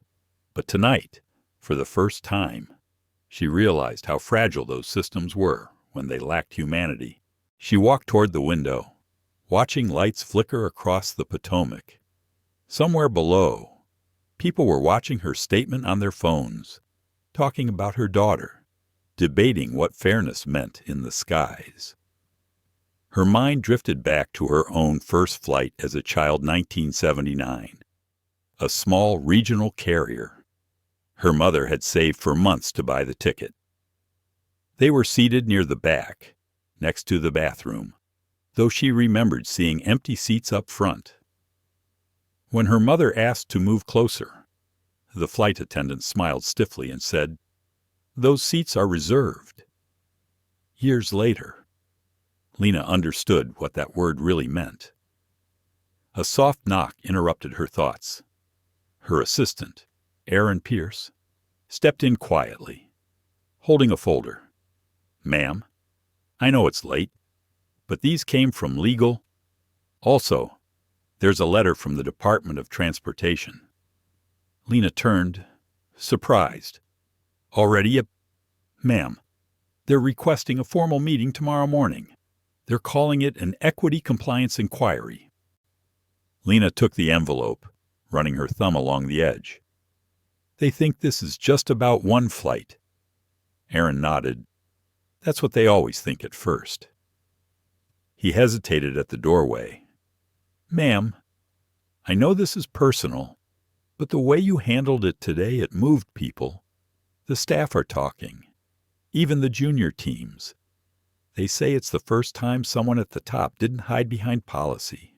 But tonight, for the first time, she realized how fragile those systems were when they lacked humanity. She walked toward the window, watching lights flicker across the Potomac. Somewhere below, people were watching her statement on their phones, talking about her daughter, debating what fairness meant in the skies. Her mind drifted back to her own first flight as a child, 1979, a small regional carrier. Her mother had saved for months to buy the ticket. They were seated near the back, next to the bathroom, though she remembered seeing empty seats up front. When her mother asked to move closer, the flight attendant smiled stiffly and said, "Those seats are reserved." Years later, Lena understood what that word really meant. A soft knock interrupted her thoughts. Her assistant, Aaron Pierce, stepped in quietly, holding a folder. "Ma'am, I know it's late, but these came from legal. Also, there's a letter from the Department of Transportation." Lena turned, surprised. "Already? Ma'am, they're requesting a formal meeting tomorrow morning. They're calling it an equity compliance inquiry." Lena took the envelope, running her thumb along the edge. "They think this is just about one flight." Aaron nodded. "That's what they always think at first." He hesitated at the doorway. "Ma'am, I know this is personal, but the way you handled it today, it moved people. The staff are talking, even the junior teams. They say it's the first time someone at the top didn't hide behind policy."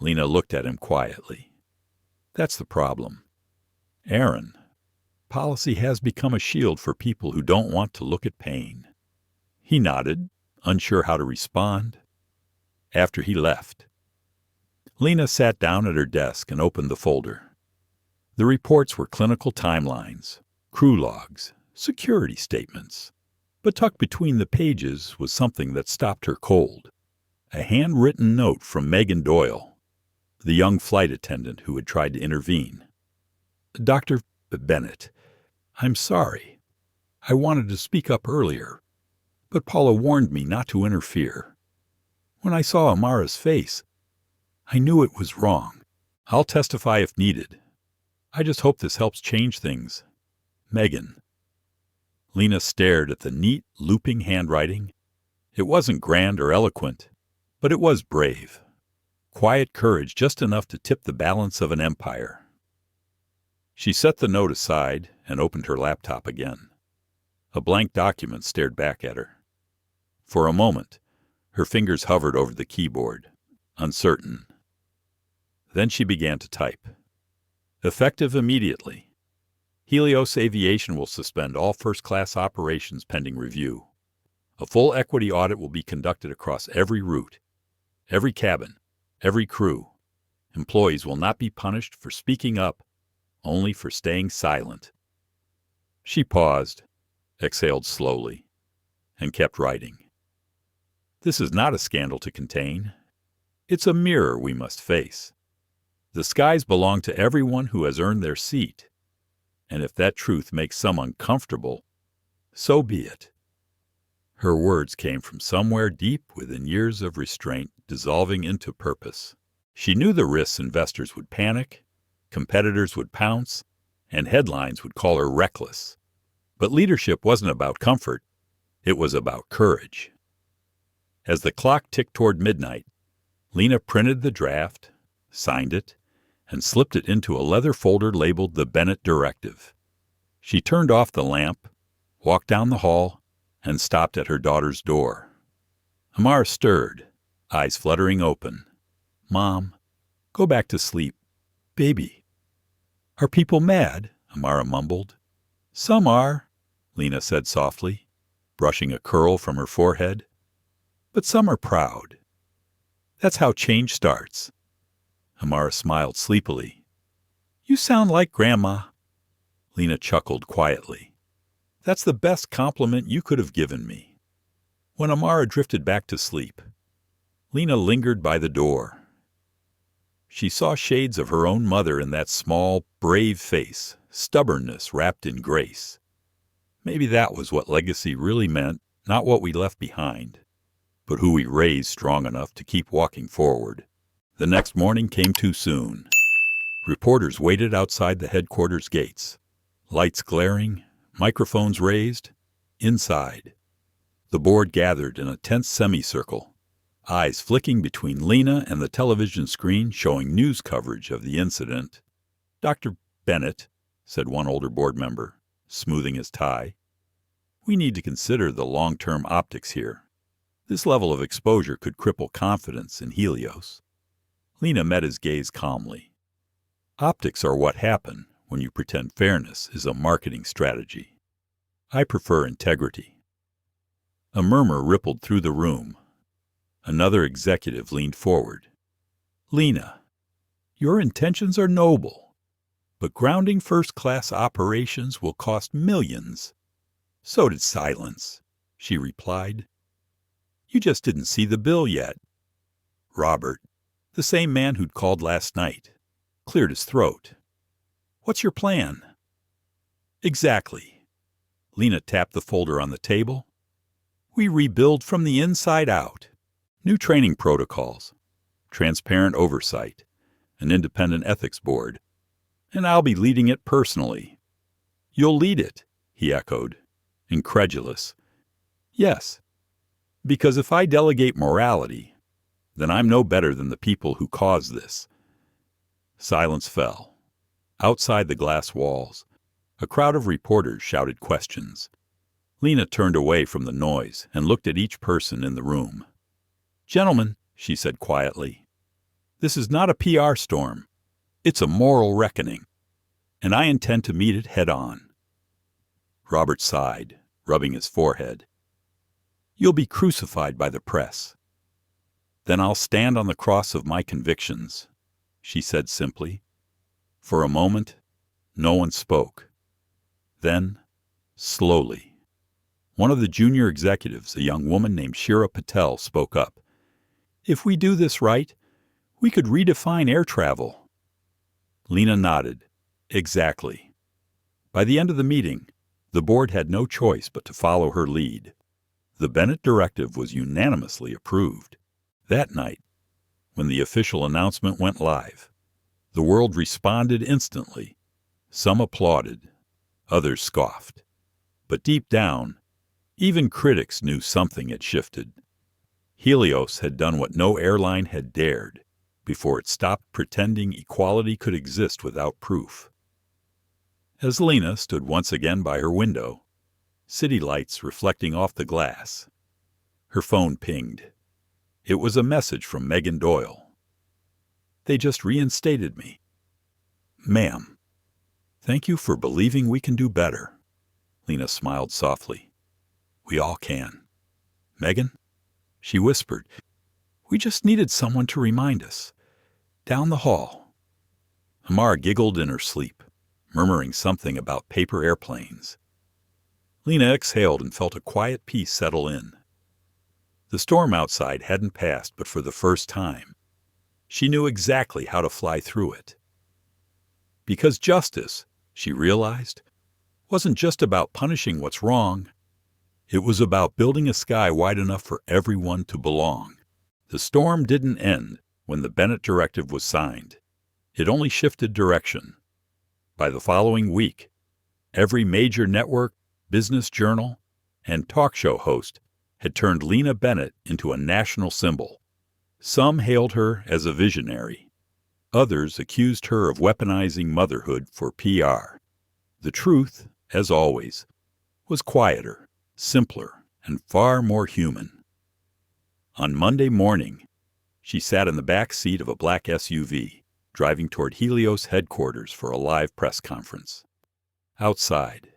Lena looked at him quietly. "That's the problem, Aaron. Policy has become a shield for people who don't want to look at pain." He nodded, unsure how to respond. After he left, Lena sat down at her desk and opened the folder. The reports were clinical timelines, crew logs, security statements. But tucked between the pages was something that stopped her cold. A handwritten note from Megan Doyle, the young flight attendant who had tried to intervene. "Dr. Bennett, I'm sorry. I wanted to speak up earlier, but Paula warned me not to interfere. When I saw Amara's face, I knew it was wrong. I'll testify if needed. I just hope this helps change things. Megan." Lena stared at the neat, looping handwriting. It wasn't grand or eloquent, but it was brave. Quiet courage, just enough to tip the balance of an empire. She set the note aside and opened her laptop again. A blank document stared back at her. For a moment, her fingers hovered over the keyboard, uncertain. Then she began to type. "Effective immediately. Helios Aviation will suspend all first-class operations pending review. A full equity audit will be conducted across every route, every cabin, every crew. Employees will not be punished for speaking up, only for staying silent." She paused, exhaled slowly, and kept writing. "This is not a scandal to contain. It's a mirror we must face. The skies belong to everyone who has earned their seat. And if that truth makes some uncomfortable, so be it." Her words came from somewhere deep within years of restraint dissolving into purpose. She knew the risks: investors would panic, competitors would pounce, and headlines would call her reckless. But leadership wasn't about comfort, it was about courage. As the clock ticked toward midnight, Lena printed the draft, signed it, and slipped it into a leather folder labeled the Bennett Directive. She turned off the lamp, walked down the hall, and stopped at her daughter's door. Amara stirred, eyes fluttering open. "Mom, go back to sleep. Baby." "Are people mad?" Amara mumbled. "Some are," Lena said softly, brushing a curl from her forehead. "But some are proud. That's how change starts." Amara smiled sleepily. "You sound like Grandma." Lena chuckled quietly. "That's the best compliment you could have given me." When Amara drifted back to sleep, Lena lingered by the door. She saw shades of her own mother in that small, brave face, stubbornness wrapped in grace. Maybe that was what legacy really meant, not what we left behind, but who we raised strong enough to keep walking forward. The next morning came too soon. Reporters waited outside the headquarters gates, lights glaring, microphones raised. Inside, the board gathered in a tense semicircle, eyes flicking between Lena and the television screen showing news coverage of the incident. "Dr. Bennett," said one older board member, smoothing his tie, "we need to consider the long-term optics here. This level of exposure could cripple confidence in Helios." Lena met his gaze calmly. "Optics are what happen when you pretend fairness is a marketing strategy. I prefer integrity." A murmur rippled through the room. Another executive leaned forward. "Lena, your intentions are noble, but grounding first-class operations will cost millions." "So did silence," she replied. "You just didn't see the bill yet." Robert, the same man who'd called last night, cleared his throat. "What's your plan?" "Exactly." Lena tapped the folder on the table. "We rebuild from the inside out. New training protocols, transparent oversight, an independent ethics board, and I'll be leading it personally." "You'll lead it," he echoed, incredulous. "Yes, because if I delegate morality, then I'm no better than the people who caused this." Silence fell. Outside the glass walls, a crowd of reporters shouted questions. Lena turned away from the noise and looked at each person in the room. "Gentlemen," she said quietly, "this is not a PR storm. It's a moral reckoning, and I intend to meet it head-on." Robert sighed, rubbing his forehead. "You'll be crucified by the press." "Then I'll stand on the cross of my convictions," she said simply. For a moment, no one spoke. Then, slowly, one of the junior executives, a young woman named Shira Patel, spoke up. "If we do this right, we could redefine air travel." Lena nodded. "Exactly." By the end of the meeting, the board had no choice but to follow her lead. The Bennett directive was unanimously approved. That night, when the official announcement went live, the world responded instantly. Some applauded, others scoffed. But deep down, even critics knew something had shifted. Helios had done what no airline had dared before it stopped pretending equality could exist without proof. As Lena stood once again by her window, city lights reflecting off the glass, her phone pinged. It was a message from Megan Doyle. "They just reinstated me." "Ma'am, thank you for believing we can do better." Lena smiled softly. "We all can." "Megan," she whispered, "we just needed someone to remind us. Down the hall." Amara giggled in her sleep, murmuring something about paper airplanes. Lena exhaled and felt a quiet peace settle in. The storm outside hadn't passed, but for the first time, she knew exactly how to fly through it. Because justice, she realized, wasn't just about punishing what's wrong. It was about building a sky wide enough for everyone to belong. The storm didn't end when the Bennett directive was signed. It only shifted direction. By the following week, every major network, business journal, and talk show host had turned Lena Bennett into a national symbol. Some hailed her as a visionary. Others accused her of weaponizing motherhood for PR. The truth, as always, was quieter, simpler, and far more human. On Monday morning, she sat in the back seat of a black SUV, driving toward Helios headquarters for a live press conference. Outside,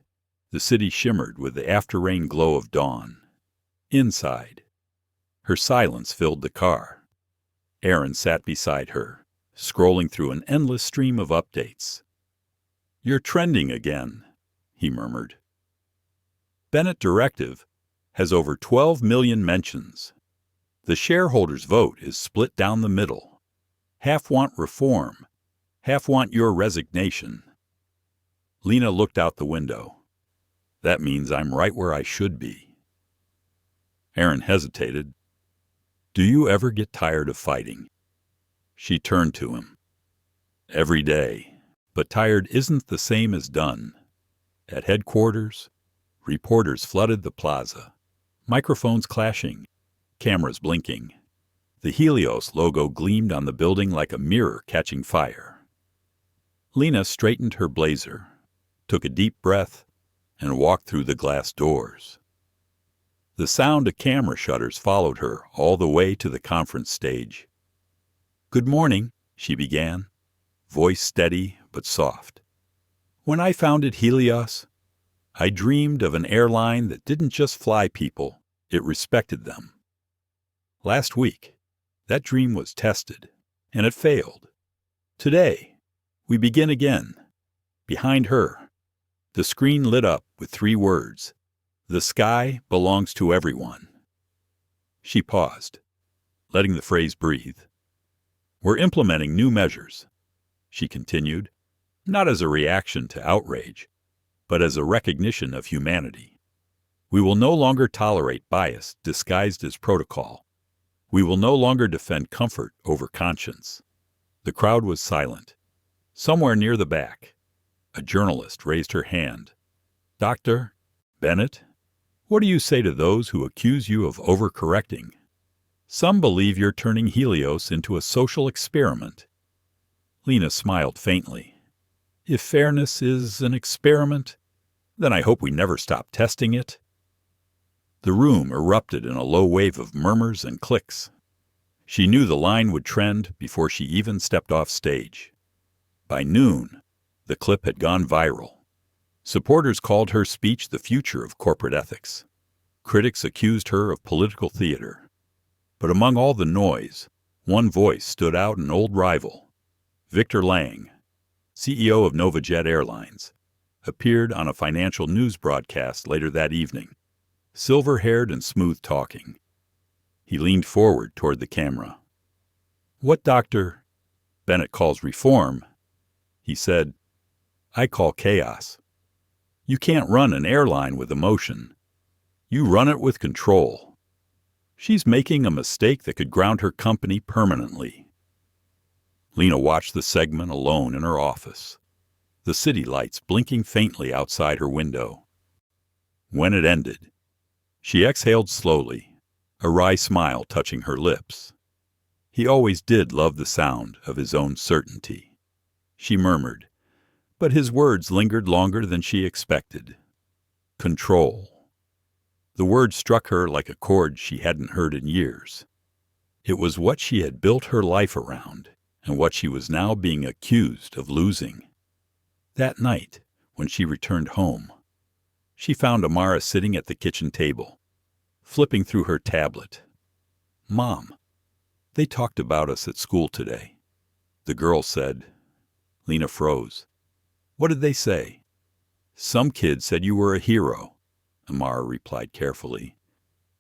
the city shimmered with the after-rain glow of dawn. Inside, her silence filled the car. Aaron sat beside her, scrolling through an endless stream of updates. "You're trending again," he murmured. "Bennett Directive has over 12 million mentions. The shareholders' vote is split down the middle. Half want reform, half want your resignation." Lena looked out the window. "That means I'm right where I should be." Aaron hesitated. "Do you ever get tired of fighting?" She turned to him. Every day. But tired isn't the same as done. At headquarters, reporters flooded the plaza, microphones clashing, cameras blinking. The Helios logo gleamed on the building like a mirror catching fire. Lena straightened her blazer, took a deep breath, and walked through the glass doors. The sound of camera shutters followed her all the way to the conference stage. "Good morning," she began, voice steady but soft. "When I founded Helios, I dreamed of an airline that didn't just fly people, it respected them. Last week, that dream was tested, and it failed. Today, we begin again." Behind her, the screen lit up with 3 words: "The sky belongs to everyone." She paused, letting the phrase breathe. "We're implementing new measures," she continued, "not as a reaction to outrage, but as a recognition of humanity. We will no longer tolerate bias disguised as protocol. We will no longer defend comfort over conscience." The crowd was silent. Somewhere near the back, a journalist raised her hand. "Dr. Bennett, what do you say to those who accuse you of overcorrecting? Some believe you're turning Helios into a social experiment." Lena smiled faintly. "If fairness is an experiment, then I hope we never stop testing it." The room erupted in a low wave of murmurs and clicks. She knew the line would trend before she even stepped off stage. By noon, the clip had gone viral. Supporters called her speech the future of corporate ethics. Critics accused her of political theater. But among all the noise, one voice stood out, an old rival. Victor Lang, CEO of Novajet Airlines, appeared on a financial news broadcast later that evening, silver-haired and smooth-talking. He leaned forward toward the camera. "What Dr. Bennett calls reform," he said, "I call chaos. You can't run an airline with emotion. You run it with control. She's making a mistake that could ground her company permanently." Lena watched the segment alone in her office, the city lights blinking faintly outside her window. When it ended, she exhaled slowly, a wry smile touching her lips. He always did love the sound of his own certainty. She murmured, but his words lingered longer than she expected. Control. The word struck her like a chord she hadn't heard in years. It was what she had built her life around, and what she was now being accused of losing. That night, when she returned home, she found Amara sitting at the kitchen table, flipping through her tablet. "Mom, they talked about us at school today," the girl said. Lena froze. "What did they say?" "Some kids said you were a hero," Amara replied carefully.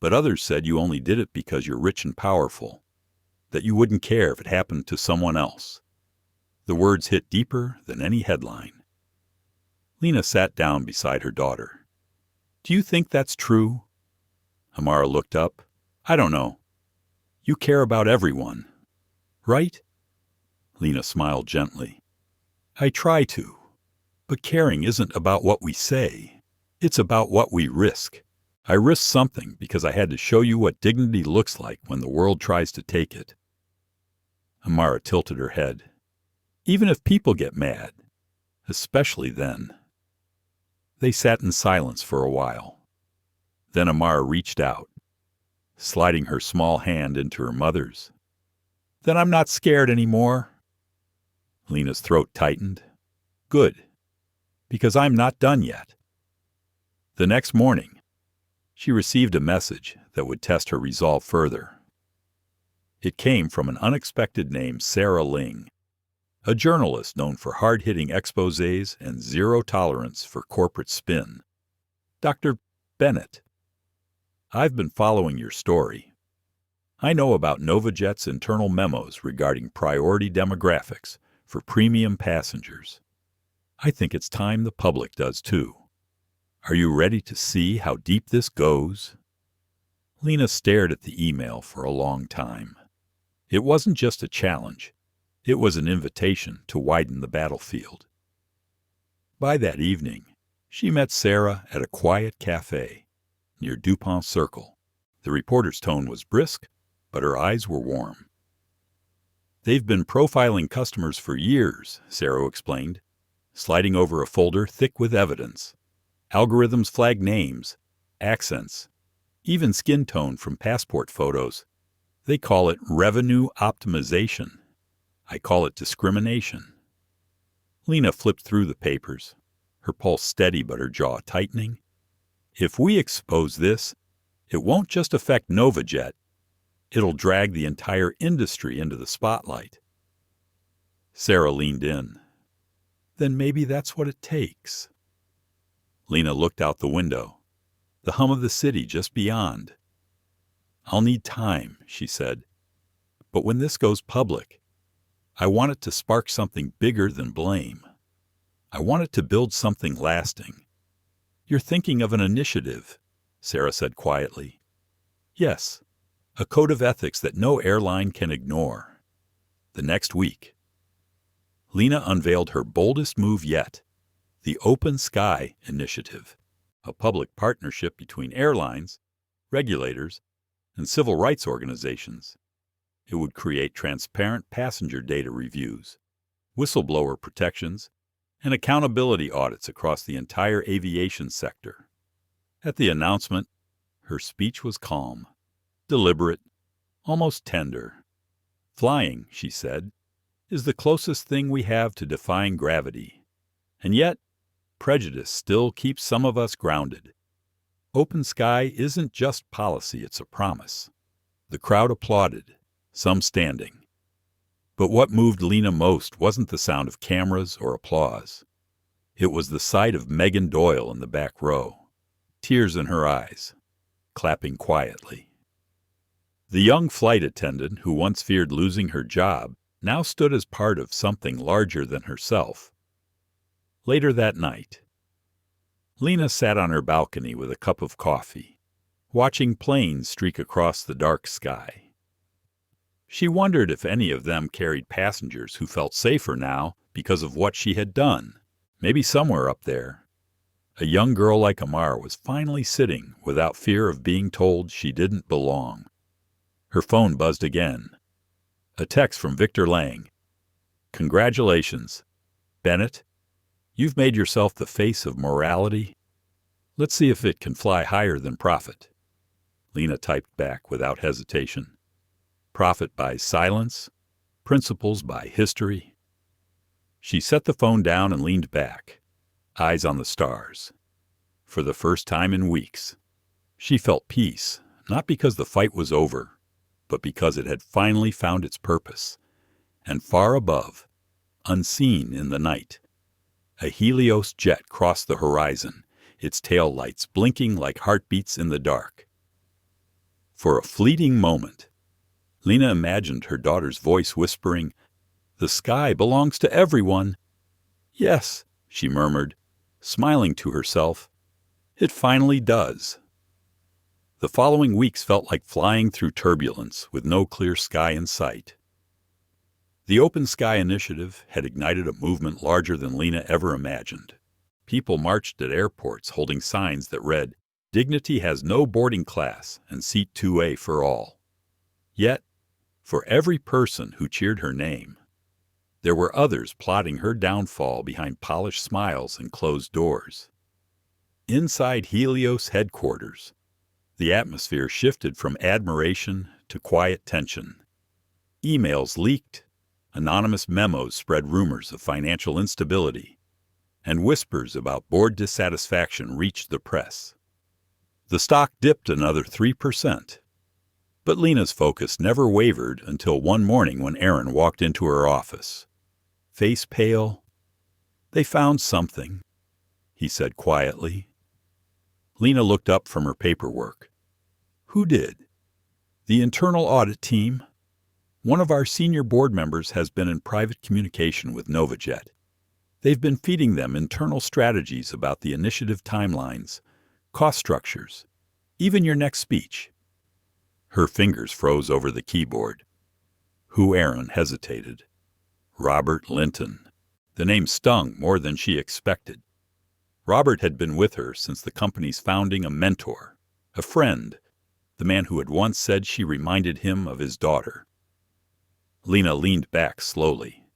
"But others said you only did it because you're rich and powerful, that you wouldn't care if it happened to someone else." The words hit deeper than any headline. Lena sat down beside her daughter. "Do you think that's true?" Amara looked up. "I don't know. You care about everyone, right?" Lena smiled gently. "I try to. But caring isn't about what we say. It's about what we risk. I risked something because I had to show you what dignity looks like when the world tries to take it." Amara tilted her head. "Even if people get mad, especially then." They sat in silence for a while. Then Amara reached out, sliding her small hand into her mother's. "Then I'm not scared anymore." Lena's throat tightened. "Good, because I'm not done yet." The next morning, she received a message that would test her resolve further. It came from an unexpected name, Sarah Ling, a journalist known for hard-hitting exposés and zero tolerance for corporate spin. "Dr. Bennett, I've been following your story. I know about Novajet's internal memos regarding priority demographics for premium passengers. I think it's time the public does too. Are you ready to see how deep this goes?" Lena stared at the email for a long time. It wasn't just a challenge. It was an invitation to widen the battlefield. By that evening, she met Sarah at a quiet cafe near DuPont Circle. The reporter's tone was brisk, but her eyes were warm. "They've been profiling customers for years," Sarah explained, sliding over a folder thick with evidence. Algorithms flag names, accents, even skin tone from passport photos. They call it revenue optimization. I call it discrimination. Lena flipped through the papers, her pulse steady but her jaw tightening. If we expose this, it won't just affect NovaJet. It'll drag the entire industry into the spotlight. Sarah leaned in. Then maybe that's what it takes. Lena looked out the window, the hum of the city just beyond. "I'll need time," she said. "But when this goes public, I want it to spark something bigger than blame. I want it to build something lasting." "You're thinking of an initiative," Sarah said quietly. "Yes, a code of ethics that no airline can ignore." The next week, Lena unveiled her boldest move yet, the Open Sky Initiative, a public partnership between airlines, regulators, and civil rights organizations. It would create transparent passenger data reviews, whistleblower protections, and accountability audits across the entire aviation sector. At the announcement, her speech was calm, deliberate, almost tender. "Flying," she said, "is the closest thing we have to defying gravity. And yet, prejudice still keeps some of us grounded. Open Sky isn't just policy, it's a promise." The crowd applauded, some standing. But what moved Lena most wasn't the sound of cameras or applause. It was the sight of Megan Doyle in the back row, tears in her eyes, clapping quietly. The young flight attendant who once feared losing her job now stood as part of something larger than herself. Later that night, Lena sat on her balcony with a cup of coffee, watching planes streak across the dark sky. She wondered if any of them carried passengers who felt safer now because of what she had done. Maybe somewhere up there, a young girl like Amar was finally sitting without fear of being told she didn't belong. Her phone buzzed again. A text from Victor Lang. "Congratulations, Bennett. You've made yourself the face of morality. Let's see if it can fly higher than profit." Lena typed back without hesitation. "Profit buys silence, principles buy history." She set the phone down and leaned back, eyes on the stars. For the first time in weeks, she felt peace, not because the fight was over, but because it had finally found its purpose. And far above, unseen in the night, a Helios jet crossed the horizon, its tail lights blinking like heartbeats in the dark. For a fleeting moment, Lena imagined her daughter's voice whispering, "The sky belongs to everyone." "Yes," she murmured, smiling to herself, "it finally does." The following weeks felt like flying through turbulence with no clear sky in sight. The Open Sky Initiative had ignited a movement larger than Lena ever imagined. People marched at airports holding signs that read, "Dignity has no boarding class and seat 2A for all." Yet, for every person who cheered her name, there were others plotting her downfall behind polished smiles and closed doors. Inside Helios headquarters, the atmosphere shifted from admiration to quiet tension. Emails leaked, anonymous memos spread rumors of financial instability, and whispers about board dissatisfaction reached the press. The stock dipped another 3%. But Lena's focus never wavered until one morning when Aaron walked into her office. Face pale. "They found something," he said quietly. Lena looked up from her paperwork. "Who did?" "The internal audit team. One of our senior board members has been in private communication with NovaJet. They've been feeding them internal strategies about the initiative timelines, cost structures, even your next speech." Her fingers froze over the keyboard. Aaron hesitated. Robert Linton. The name stung more than she expected. Robert had been with her since the company's founding, a mentor, a friend, the man who had once said she reminded him of his daughter. Lena leaned back slowly.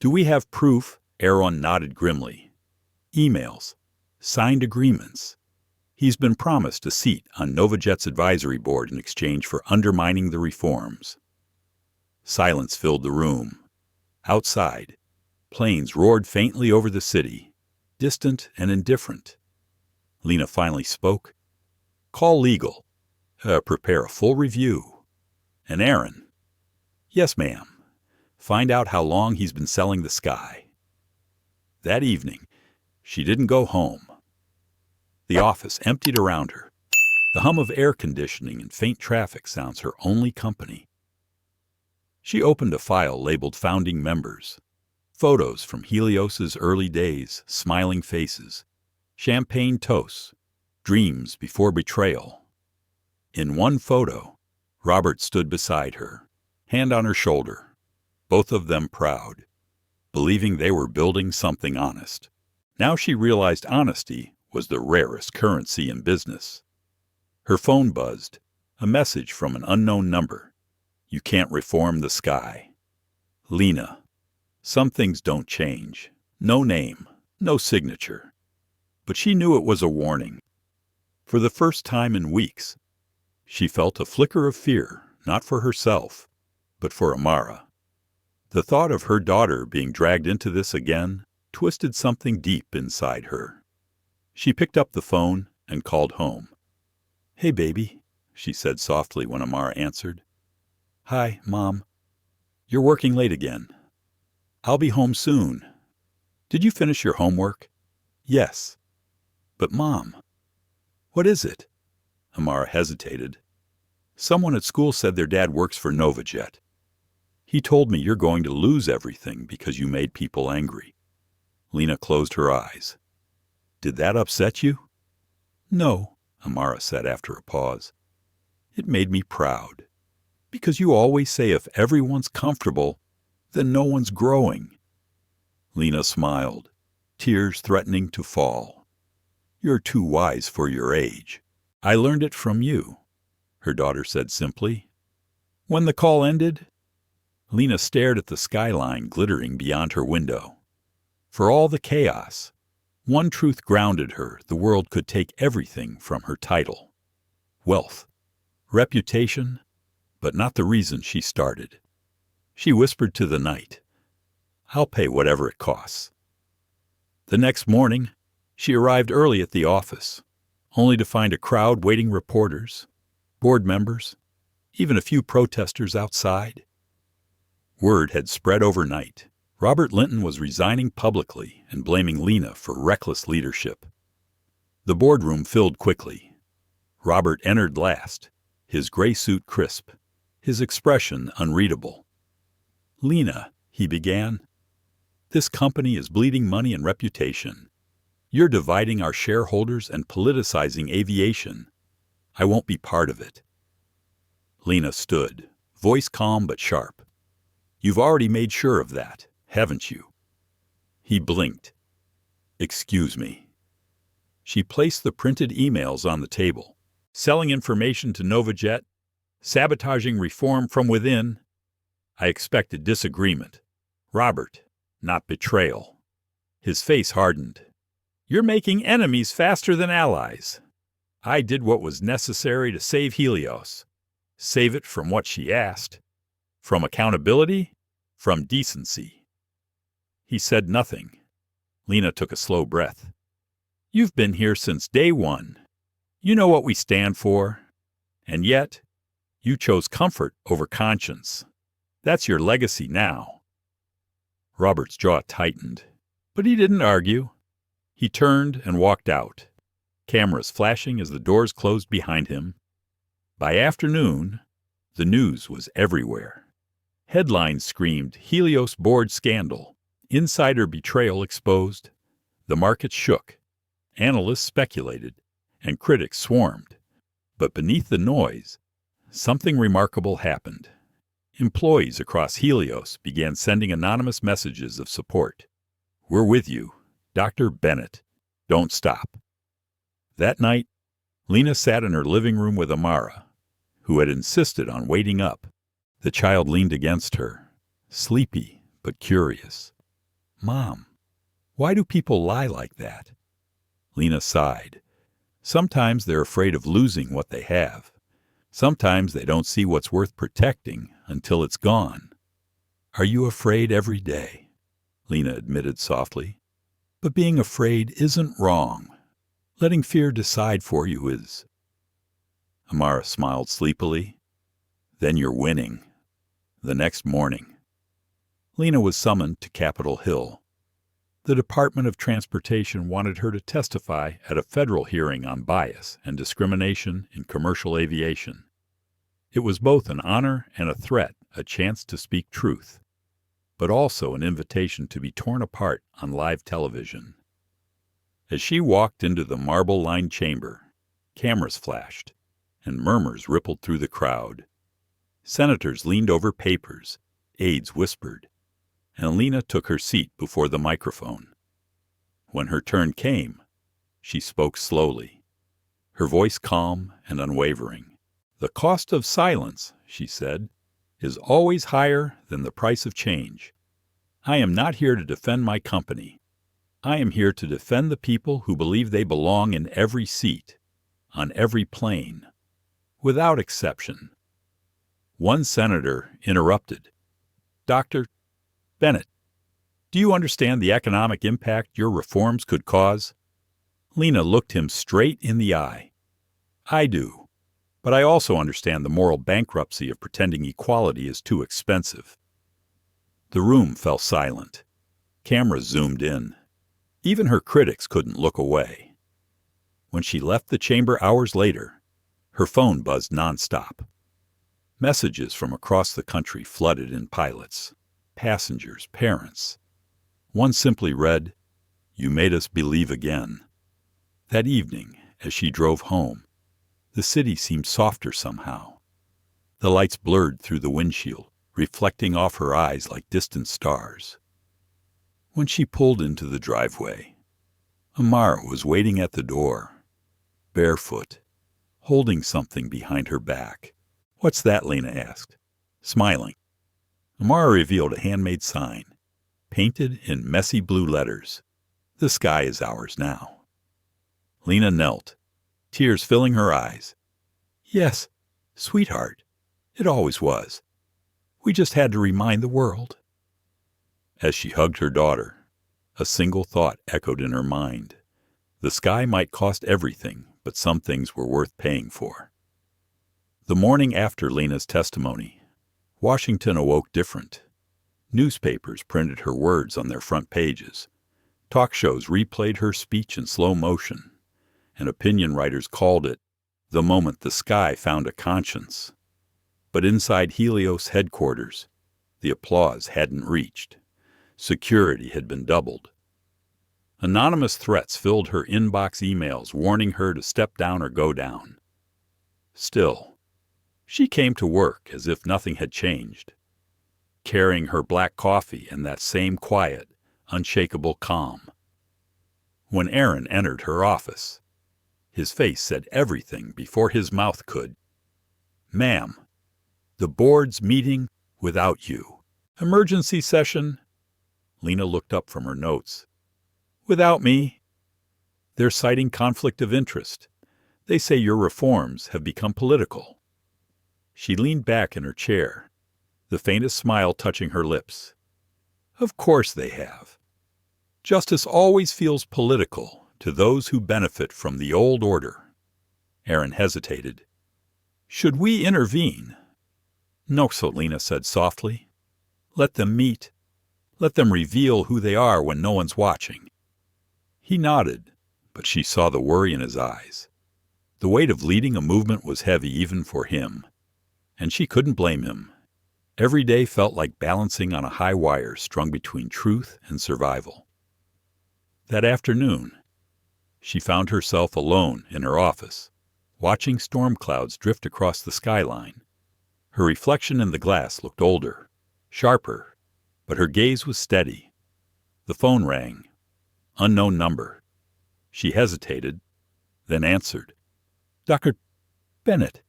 "Do we have proof?" Aaron nodded grimly. "Emails. Signed agreements. He's been promised a seat on Novajet's advisory board in exchange for undermining the reforms." Silence filled the room. Outside, planes roared faintly over the city, distant and indifferent. Lena finally spoke. "Call legal. Prepare a full review." "And Aaron?" "Yes, ma'am. Find out how long he's been selling the sky." That evening, she didn't go home. The office emptied around her. The hum of air conditioning and faint traffic sounds her only company. She opened a file labeled Founding Members. Photos from Helios's early days, smiling faces, champagne toasts, dreams before betrayal. In one photo, Robert stood beside her, hand on her shoulder, both of them proud, believing they were building something honest. Now she realized honesty was the rarest currency in business. Her phone buzzed, a message from an unknown number. "You can't reform the sky." Lena. Some things don't change. No name, no signature. But she knew it was a warning. For the first time in weeks, she felt a flicker of fear, not for herself, but for Amara. The thought of her daughter being dragged into this again twisted something deep inside her. She picked up the phone and called home. "Hey, baby," she said softly when Amara answered. "Hi, Mom. You're working late again." "I'll be home soon." "Did you finish your homework?" "Yes." "But, Mom." "What is it?" Amara hesitated. "Someone at school said their dad works for Novajet. He told me you're going to lose everything because you made people angry." Lena closed her eyes. "Did that upset you?" "No," Amara said after a pause. "It made me proud. Because you always say if everyone's comfortable, then no one's growing." Lena smiled, tears threatening to fall. "You're too wise for your age. I learned it from you," her daughter said simply. When the call ended, Lena stared at the skyline glittering beyond her window. For all the chaos, one truth grounded her: the world could take everything from her title. Wealth, reputation, but not the reason she started. She whispered to the night, "I'll pay whatever it costs." The next morning, she arrived early at the office, only to find a crowd waiting: reporters, board members, even a few protesters outside. Word had spread overnight. Robert Linton was resigning publicly and blaming Lena for reckless leadership. The boardroom filled quickly. Robert entered last, his gray suit crisp, his expression unreadable. "Lena," he began, "this company is bleeding money and reputation. You're dividing our shareholders and politicizing aviation. I won't be part of it." Lena stood, voice calm but sharp. "You've already made sure of that, haven't you?" He blinked. "Excuse me." She placed the printed emails on the table. "Selling information to Novajet, sabotaging reform from within. I expected disagreement. Robert, not betrayal." His face hardened. "You're making enemies faster than allies. I did what was necessary to save Helios. Save it from what she asked. From accountability, from decency." He said nothing. Lena took a slow breath. "You've been here since day one. You know what we stand for. And yet, you chose comfort over conscience. That's your legacy now." Robert's jaw tightened, but he didn't argue. He turned and walked out, cameras flashing as the doors closed behind him. By afternoon, the news was everywhere. Headlines screamed Helios board scandal, insider betrayal exposed. The market shook. Analysts speculated, and critics swarmed. But beneath the noise, something remarkable happened. Employees across Helios began sending anonymous messages of support. "We're with you. Dr. Bennett. Don't stop." That night, Lena sat in her living room with Amara, who had insisted on waiting up. The child leaned against her, sleepy but curious. "Mom, why do people lie like that?" Lena sighed. Sometimes they're afraid of losing what they have. Sometimes they don't see what's worth protecting until it's gone. "Are you afraid every day?" Lena admitted softly. "But being afraid isn't wrong. Letting fear decide for you is." Amara smiled sleepily. "Then you're winning." The next morning, Lena was summoned to Capitol Hill. The Department of Transportation wanted her to testify at a federal hearing on bias and discrimination in commercial aviation. It was both an honor and a threat, a chance to speak truth, but also an invitation to be torn apart on live television. As she walked into the marble-lined chamber, cameras flashed, and murmurs rippled through the crowd. Senators leaned over papers, aides whispered, and Lena took her seat before the microphone. When her turn came, she spoke slowly, her voice calm and unwavering. "The cost of silence," she said, "is always higher than the price of change. I am not here to defend my company. I am here to defend the people who believe they belong in every seat, on every plane, without exception." One senator interrupted. "Dr. Bennett, do you understand the economic impact your reforms could cause?" Lena looked him straight in the eye. "I do, but I also understand the moral bankruptcy of pretending equality is too expensive." The room fell silent. Cameras zoomed in. Even her critics couldn't look away. When she left the chamber hours later, her phone buzzed nonstop. Messages from across the country flooded in pilots, passengers, parents. One simply read, "You made us believe again." That evening, as she drove home, the city seemed softer somehow. The lights blurred through the windshield, reflecting off her eyes like distant stars. When she pulled into the driveway, Amara was waiting at the door, barefoot, holding something behind her back. "What's that?" Lena asked, smiling. Amara revealed a handmade sign, painted in messy blue letters. "The sky is ours now." Lena knelt, tears filling her eyes. "Yes, sweetheart, it always was. We just had to remind the world." As she hugged her daughter, a single thought echoed in her mind. The sky might cost everything, but some things were worth paying for. The morning after Lena's testimony, Washington awoke different. Newspapers printed her words on their front pages. Talk shows replayed her speech in slow motion, and opinion writers called it the moment the sky found a conscience. But inside Helios headquarters, the applause hadn't reached. Security had been doubled. Anonymous threats filled her inbox emails warning her to step down or go down. Still, she came to work as if nothing had changed, carrying her black coffee and that same quiet, unshakable calm. When Aaron entered her office, his face said everything before his mouth could. "Ma'am, the board's meeting without you. Emergency session." Lena looked up from her notes. "Without me." "They're citing conflict of interest. They say your reforms have become political." She leaned back in her chair, the faintest smile touching her lips. "Of course they have. Justice always feels political to those who benefit from the old order." Aaron hesitated. "Should we intervene?" "No," Lena said softly. "Let them meet. Let them reveal who they are when no one's watching." He nodded, but she saw the worry in his eyes. The weight of leading a movement was heavy even for him, and she couldn't blame him. Every day felt like balancing on a high wire strung between truth and survival. That afternoon, she found herself alone in her office, watching storm clouds drift across the skyline. Her reflection in the glass looked older, sharper, but her gaze was steady. The phone rang. Unknown number. She hesitated, then answered. "Dr. Bennett,"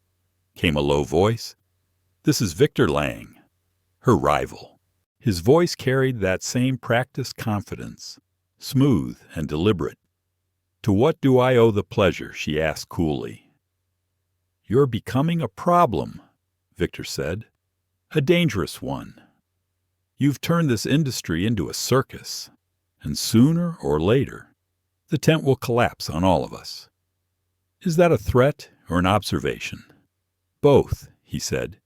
came a low voice. "This is Victor Lang," her rival. His voice carried that same practiced confidence, smooth and deliberate. "To what do I owe the pleasure?" she asked coolly. "You're becoming a problem," Victor said. "A dangerous one. You've turned this industry into a circus, and sooner or later, the tent will collapse on all of us." "Is that a threat or an observation?" "Both," he said.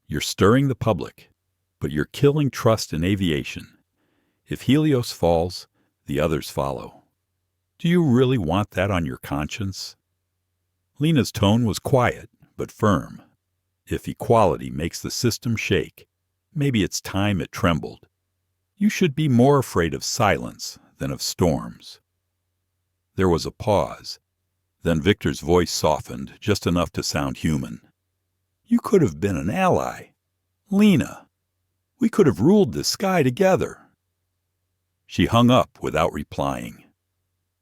"You're stirring the public, but you're killing trust in aviation. If Helios falls, the others follow. Do you really want that on your conscience?" Lena's tone was quiet, but firm. If equality makes the system shake, maybe it's time it trembled. You should be more afraid of silence than of storms. There was a pause. Then Victor's voice softened just enough to sound human. "You could have been an ally. Lena, we could have ruled this sky together." She hung up without replying.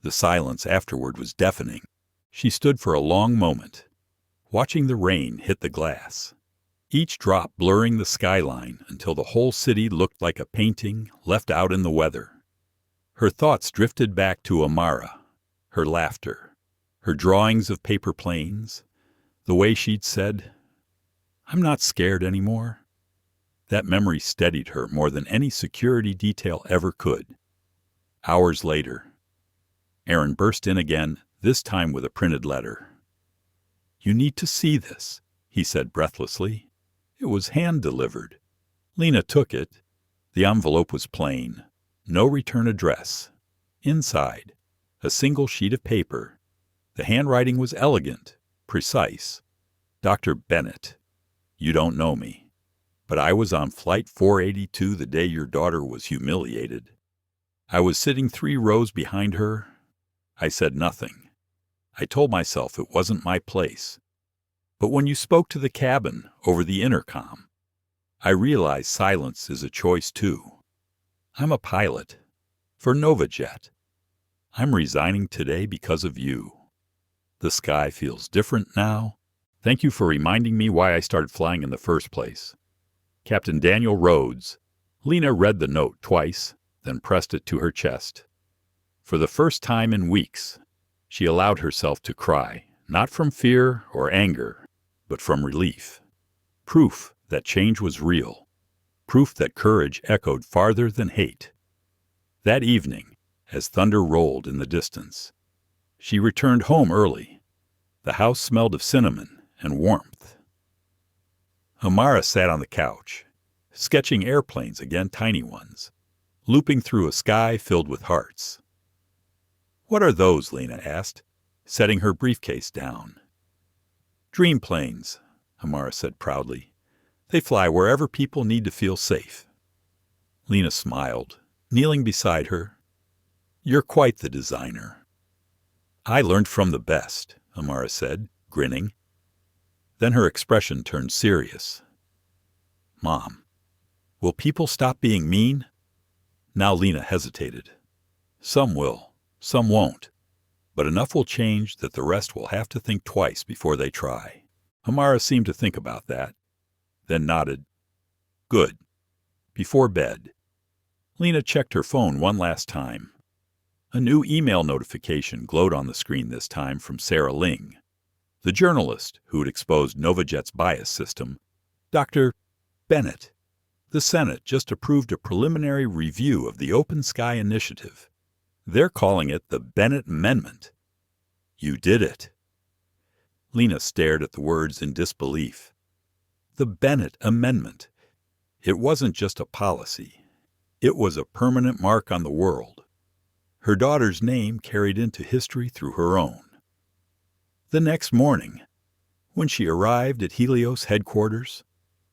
The silence afterward was deafening. She stood for a long moment, watching the rain hit the glass, each drop blurring the skyline until the whole city looked like a painting left out in the weather. Her thoughts drifted back to Amara, her laughter, her drawings of paper planes, the way she'd said, "I'm not scared anymore." That memory steadied her more than any security detail ever could. Hours later, Aaron burst in again, this time with a printed letter. "You need to see this," he said breathlessly. It was hand-delivered. Lena took it. The envelope was plain. No return address. Inside, a single sheet of paper. The handwriting was elegant, precise. "Dr. Bennett, you don't know me, but I was on Flight 482 the day your daughter was humiliated. I was sitting 3 rows behind her. I said nothing. I told myself it wasn't my place. But when you spoke to the cabin over the intercom, I realized silence is a choice too. I'm a pilot for NovaJet. I'm resigning today because of you. The sky feels different now. Thank you for reminding me why I started flying in the first place. Captain Daniel Rhodes." Lena read the note twice, then pressed it to her chest. For the first time in weeks, she allowed herself to cry, not from fear or anger, but from relief. Proof that change was real. Proof that courage echoed farther than hate. That evening, as thunder rolled in the distance, she returned home early. The house smelled of cinnamon and warmth. Amara sat on the couch, sketching airplanes again, tiny ones, looping through a sky filled with hearts. "What are those?" Lena asked, setting her briefcase down. "Dream planes," Amara said proudly. "They fly wherever people need to feel safe." Lena smiled, kneeling beside her. "You're quite the designer." "I learned from the best," Amara said, grinning. Then her expression turned serious. "Mom, will people stop being mean?" Now Lena hesitated. "Some will, some won't. But enough will change that the rest will have to think twice before they try." Amara seemed to think about that, then nodded. "Good." Before bed, Lena checked her phone one last time. A new email notification glowed on the screen this time from Sarah Ling, the journalist who had exposed NovaJet's bias system. "Dr. Bennett, the Senate just approved a preliminary review of the Open Sky Initiative. They're calling it the Bennett Amendment." "You did it." Lena stared at the words in disbelief. The Bennett Amendment. It wasn't just a policy. It was a permanent mark on the world. Her daughter's name carried into history through her own. The next morning, when she arrived at Helios headquarters,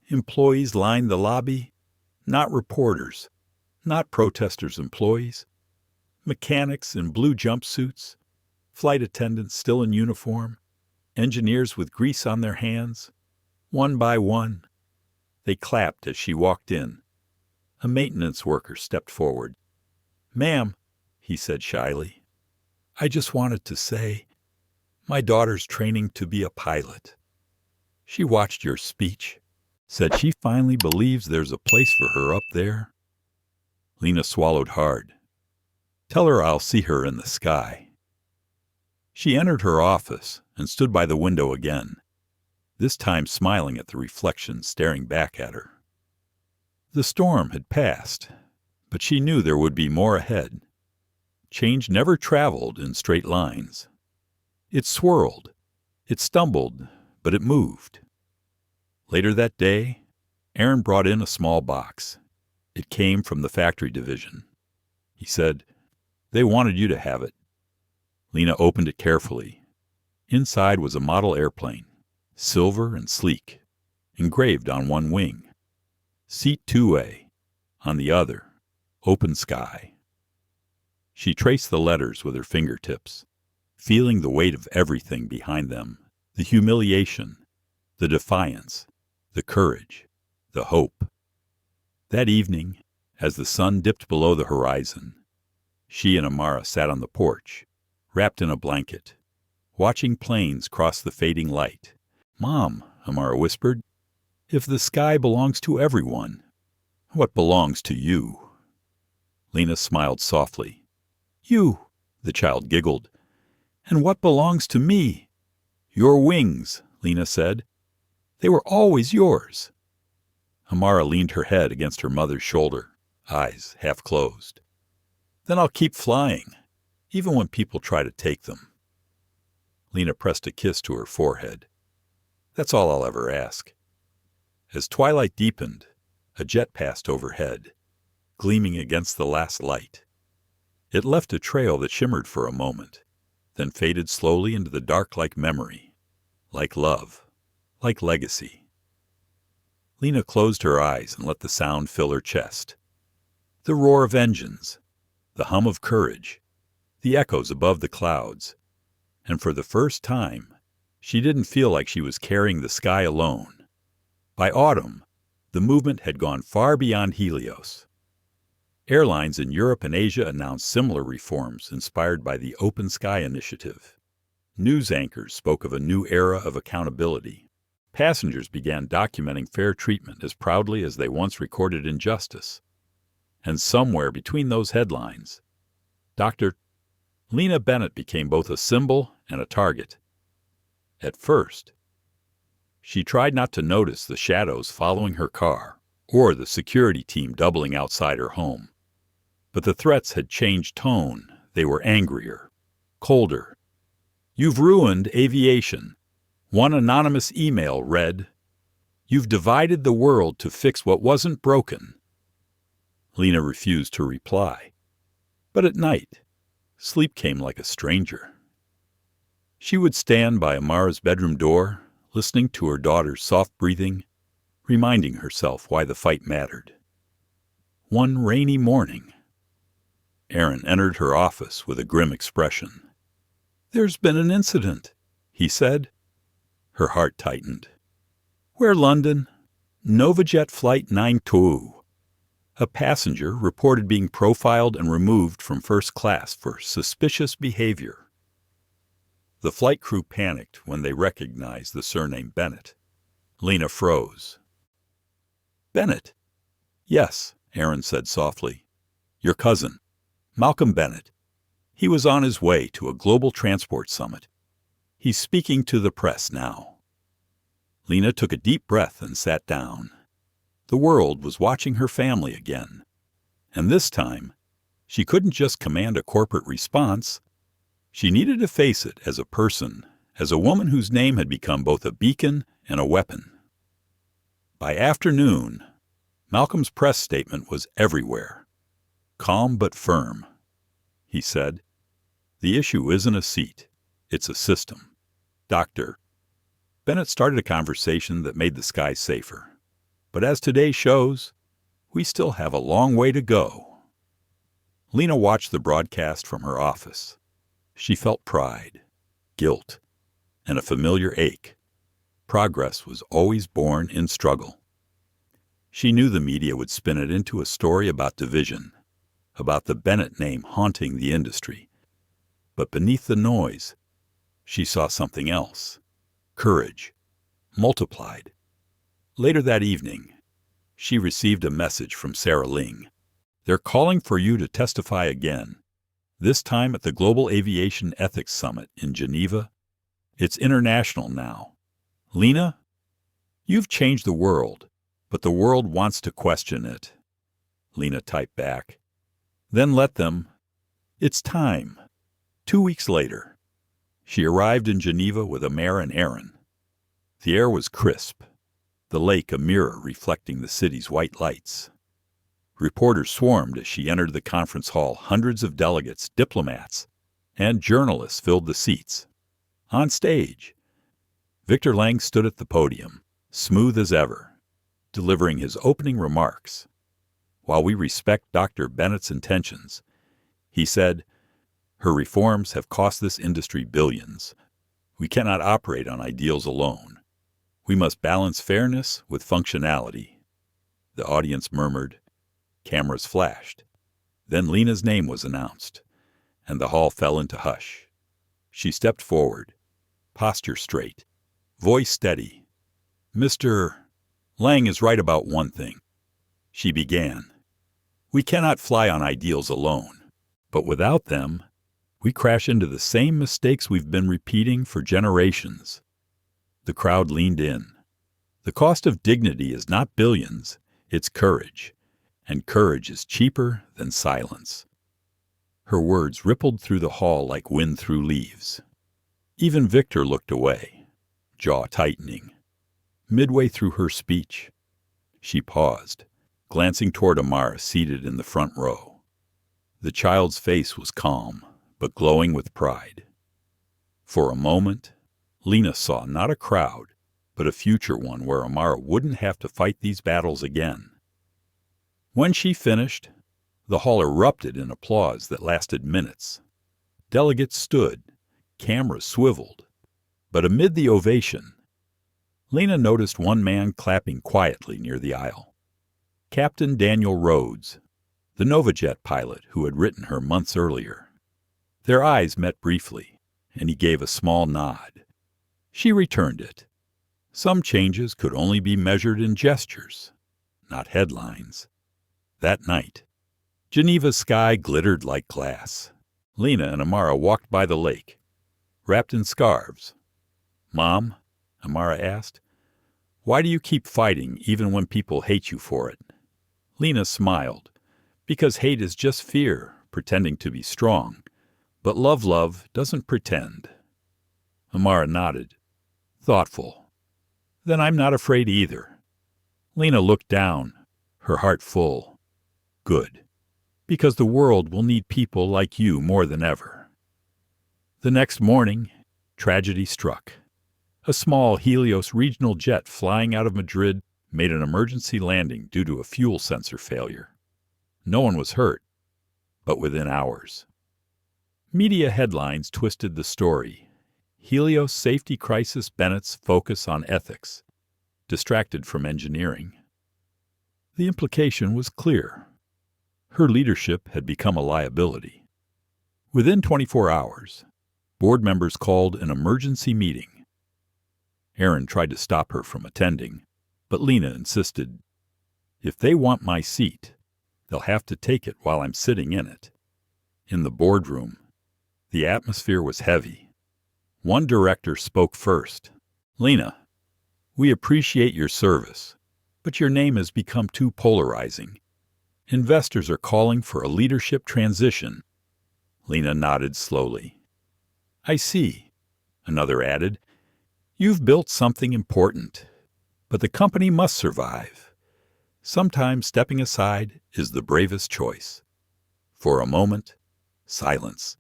employees lined the lobby, not reporters, not protesters' employees, mechanics in blue jumpsuits, flight attendants still in uniform, engineers with grease on their hands, One by one, they clapped as she walked in. A maintenance worker stepped forward. "Ma'am," he said shyly, "I just wanted to say, my daughter's training to be a pilot. She watched your speech, said she finally believes there's a place for her up there." Lena swallowed hard. "Tell her I'll see her in the sky." She entered her office and stood by the window again, this time smiling at the reflection staring back at her. The storm had passed, but she knew there would be more ahead. Change never traveled in straight lines. It swirled, it stumbled, but it moved. Later that day, Aaron brought in a small box. It came from the factory division. He said, "They wanted you to have it." Lena opened it carefully. Inside was a model airplane, silver and sleek, engraved on one wing. "Seat 2A," on the other, "Open Sky." She traced the letters with her fingertips, feeling the weight of everything behind them, the humiliation, the defiance, the courage, the hope. That evening, as the sun dipped below the horizon, she and Amara sat on the porch, wrapped in a blanket, watching planes cross the fading light. "Mom," Amara whispered, "if the sky belongs to everyone, what belongs to you?" Lena smiled softly. "You," the child giggled. "And what belongs to me?" "Your wings," Lena said. "They were always yours." Amara leaned her head against her mother's shoulder, eyes half closed. "Then I'll keep flying, even when people try to take them." Lena pressed a kiss to her forehead. "That's all I'll ever ask." As twilight deepened, a jet passed overhead, gleaming against the last light. It left a trail that shimmered for a moment, then faded slowly into the dark like memory, like love, like legacy. Lena closed her eyes and let the sound fill her chest. The roar of engines, the hum of courage, the echoes above the clouds. And for the first time, she didn't feel like she was carrying the sky alone. By autumn, the movement had gone far beyond Helios. Airlines in Europe and Asia announced similar reforms inspired by the Open Sky Initiative. News anchors spoke of a new era of accountability. Passengers began documenting fair treatment as proudly as they once recorded injustice. And somewhere between those headlines, Dr. Lena Bennett became both a symbol and a target. At first, she tried not to notice the shadows following her car or the security team doubling outside her home. But the threats had changed tone. They were angrier, colder. "You've ruined aviation." One anonymous email read, "You've divided the world to fix what wasn't broken." Lena refused to reply. But at night, sleep came like a stranger. She would stand by Amara's bedroom door, listening to her daughter's soft breathing, reminding herself why the fight mattered. One rainy morning, Aaron entered her office with a grim expression. "There's been an incident," he said. Her heart tightened. "Where, London?" "Novajet Flight 92. A passenger reported being profiled and removed from first class for suspicious behavior." The flight crew panicked when they recognized the surname Bennett. Lena froze. "Bennett?" "Yes," Aaron said softly. "Your cousin, Malcolm Bennett. He was on his way to a global transport summit. He's speaking to the press now." Lena took a deep breath and sat down. The world was watching her family again. And this time, she couldn't just command a corporate response. She needed to face it as a person, as a woman whose name had become both a beacon and a weapon. By afternoon, Malcolm's press statement was everywhere. Calm but firm. He said, "The issue isn't a seat. It's a system. Doctor." Bennett started a conversation that made the sky safer. But as today shows, we still have a long way to go. Lena watched the broadcast from her office. She felt pride, guilt, and a familiar ache. Progress was always born in struggle. She knew the media would spin it into a story about division, about the Bennett name haunting the industry. But beneath the noise, she saw something else. Courage, multiplied. Later that evening, she received a message from Sarah Ling. They're calling for you to testify again, this time at the Global Aviation Ethics Summit in Geneva. It's international now. Lena, you've changed the world, but the world wants to question it. Lena typed back. Then let them. It's time. 2 weeks later, she arrived in Geneva with Amer and Aaron. The air was crisp, the lake a mirror reflecting the city's white lights. Reporters swarmed as she entered the conference hall. Hundreds of delegates, diplomats, and journalists filled the seats. On stage, Victor Lang stood at the podium, smooth as ever, delivering his opening remarks. While we respect Dr. Bennett's intentions, he said, her reforms have cost this industry billions. We cannot operate on ideals alone. We must balance fairness with functionality. The audience murmured. Cameras flashed. Then Lena's name was announced, and the hall fell into hush. She stepped forward, posture straight, voice steady. Mr. Lang is right about one thing. She began. We cannot fly on ideals alone, but without them, we crash into the same mistakes we've been repeating for generations. The crowd leaned in. The cost of dignity is not billions, it's courage, and courage is cheaper than silence. Her words rippled through the hall like wind through leaves. Even Victor looked away, jaw tightening. Midway through her speech, she paused, glancing toward Amara seated in the front row. The child's face was calm, but glowing with pride. For a moment, Lena saw not a crowd, but a future one where Amara wouldn't have to fight these battles again. When she finished, the hall erupted in applause that lasted minutes. Delegates stood, cameras swiveled. But amid the ovation, Lena noticed one man clapping quietly near the aisle. Captain Daniel Rhodes, the Novajet pilot who had written her months earlier. Their eyes met briefly, and he gave a small nod. She returned it. Some changes could only be measured in gestures, not headlines. That night, Geneva's sky glittered like glass. Lena and Amara walked by the lake, wrapped in scarves. Mom, Amara asked, why do you keep fighting even when people hate you for it? Lena smiled, because hate is just fear, pretending to be strong. But love doesn't pretend. Amara nodded, thoughtful. Then I'm not afraid either. Lena looked down, her heart full. Good, because the world will need people like you more than ever. The next morning, tragedy struck. A small Helios regional jet flying out of Madrid made an emergency landing due to a fuel sensor failure. No one was hurt, but within hours. Media headlines twisted the story. Helios safety crisis, Bennett's focus on ethics, distracted from engineering. The implication was clear. Her leadership had become a liability. Within 24 hours, board members called an emergency meeting. Aaron tried to stop her from attending, but Lena insisted, if they want my seat, they'll have to take it while I'm sitting in it. In the boardroom, the atmosphere was heavy. One director spoke first. Lena, we appreciate your service, but your name has become too polarizing. Investors are calling for a leadership transition. Lena nodded slowly. I see, another added. You've built something important, but the company must survive. Sometimes stepping aside is the bravest choice. For a moment, silence.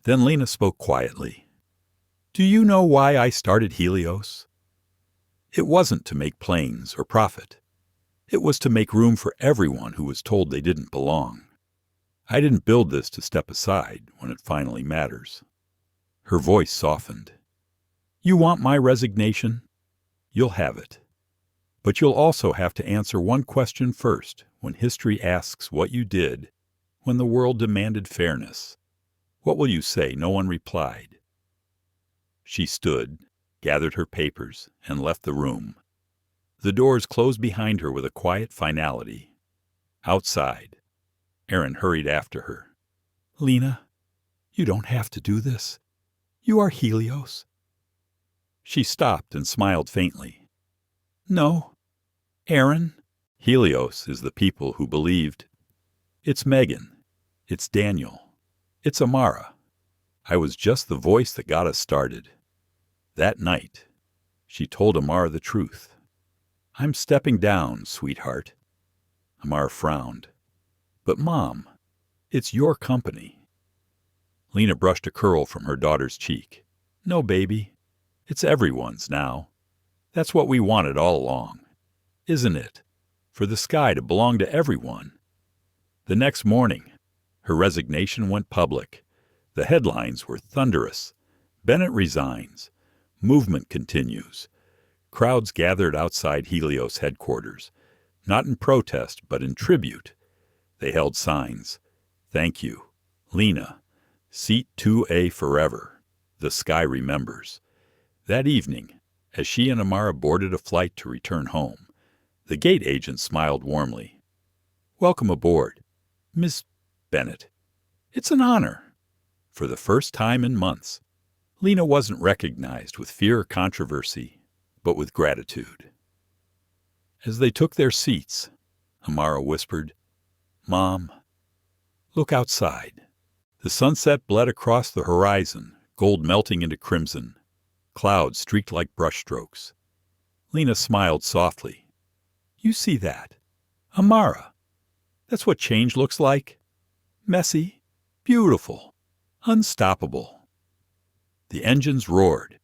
Then Lena spoke quietly. Do you know why I started Helios? It wasn't to make planes or profit. It was to make room for everyone who was told they didn't belong. I didn't build this to step aside when it finally matters. Her voice softened. You want my resignation? You'll have it. But you'll also have to answer one question first when history asks what you did when the world demanded fairness. What will you say? No one replied. She stood, gathered her papers, and left the room. The doors closed behind her with a quiet finality. Outside, Aaron hurried after her. "Lena, you don't have to do this. You are Helios." She stopped and smiled faintly. "No, Aaron." Helios is the people who believed. It's Megan. It's Daniel. It's Amara. I was just the voice that got us started. That night, she told Amara the truth. "I'm stepping down, sweetheart." Amara frowned. "But Mom, it's your company." Lena brushed a curl from her daughter's cheek. "No, baby. It's everyone's now. That's what we wanted all along. Isn't it? For the sky to belong to everyone." The next morning, her resignation went public. The headlines were thunderous. Bennett resigns. Movement continues. Crowds gathered outside Helios headquarters, not in protest, but in tribute. They held signs. "Thank you. Lena. Seat 2A forever. The sky remembers." That evening, as she and Amara boarded a flight to return home, the gate agent smiled warmly. "Welcome aboard, Miss Bennett. It's an honor." For the first time in months, Lena wasn't recognized with fear or controversy, but with gratitude. As they took their seats, Amara whispered, "Mom, look outside." The sunset bled across the horizon, gold melting into crimson. Clouds streaked like brushstrokes. Lena smiled softly. "You see that? Amara, that's what change looks like. Messy, beautiful, unstoppable." The engines roared,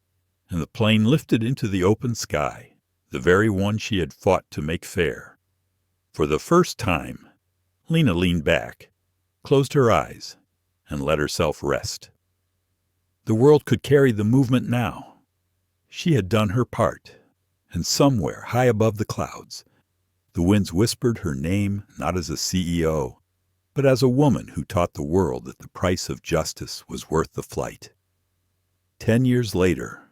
and the plane lifted into the open sky, the very one she had fought to make fair. For the first time, Lena leaned back, closed her eyes, and let herself rest. The world could carry the movement now. She had done her part, and somewhere high above the clouds, the winds whispered her name not as a CEO, but as a woman who taught the world that the price of justice was worth the flight. 10 years later,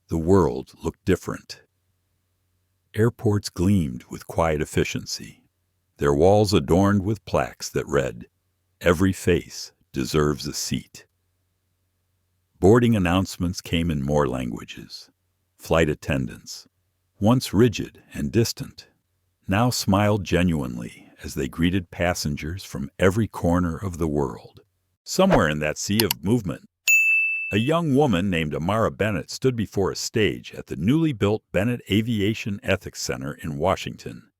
the world looked different. Airports gleamed with quiet efficiency, their walls adorned with plaques that read, "Every face deserves a seat." Boarding announcements came in more languages. Flight attendants, once rigid and distant, now smiled genuinely as they greeted passengers from every corner of the world. Somewhere in that sea of movement, a young woman named Amara Bennett stood before a stage at the newly built Bennett Aviation Ethics Center in Washington,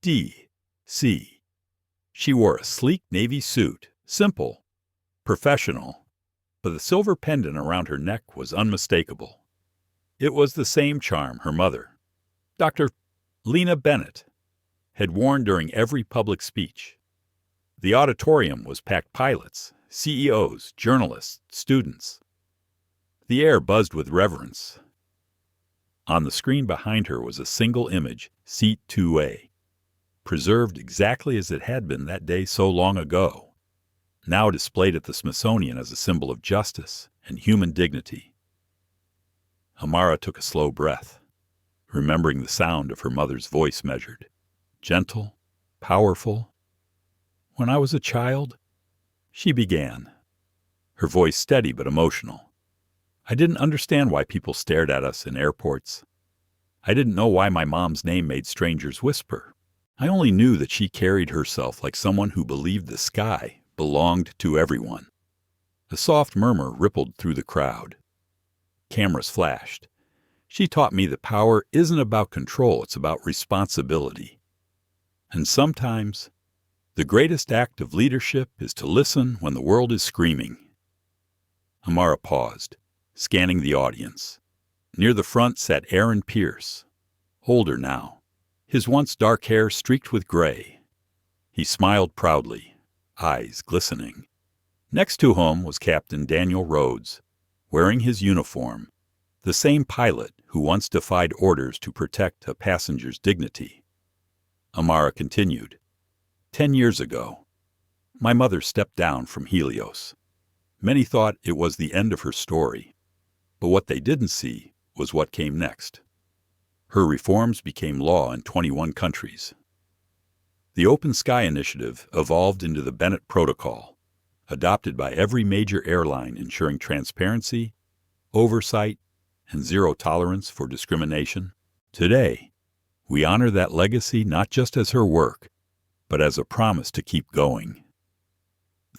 D.C. She wore a sleek navy suit, simple, professional, but the silver pendant around her neck was unmistakable. It was the same charm her mother, Dr. Lena Bennett, had worn during every public speech. The auditorium was packed pilots, CEOs, journalists, students. The air buzzed with reverence. On the screen behind her was a single image, Seat 2A, preserved exactly as it had been that day so long ago, now displayed at the Smithsonian as a symbol of justice and human dignity. Amara took a slow breath, remembering the sound of her mother's voice measured, gentle, powerful. "When I was a child," she began, her voice steady but emotional, "I didn't understand why people stared at us in airports. I didn't know why my mom's name made strangers whisper. I only knew that she carried herself like someone who believed the sky belonged to everyone." A soft murmur rippled through the crowd. Cameras flashed. "She taught me that power isn't about control, it's about responsibility. And sometimes, the greatest act of leadership is to listen when the world is screaming." Amara paused, scanning the audience. Near the front sat Aaron Pierce, older now, his once dark hair streaked with gray. He smiled proudly, eyes glistening. Next to him was Captain Daniel Rhodes, wearing his uniform, The same pilot who once defied orders to protect a passenger's dignity. Amara continued, 10 years ago, my mother stepped down from Helios. Many thought it was the end of her story, but what they didn't see was what came next. Her reforms became law in 21 countries. The Open Sky Initiative evolved into the Bennett Protocol, adopted by every major airline, ensuring transparency, oversight, and zero tolerance for discrimination. Today, we honor that legacy not just as her work, but as a promise to keep going.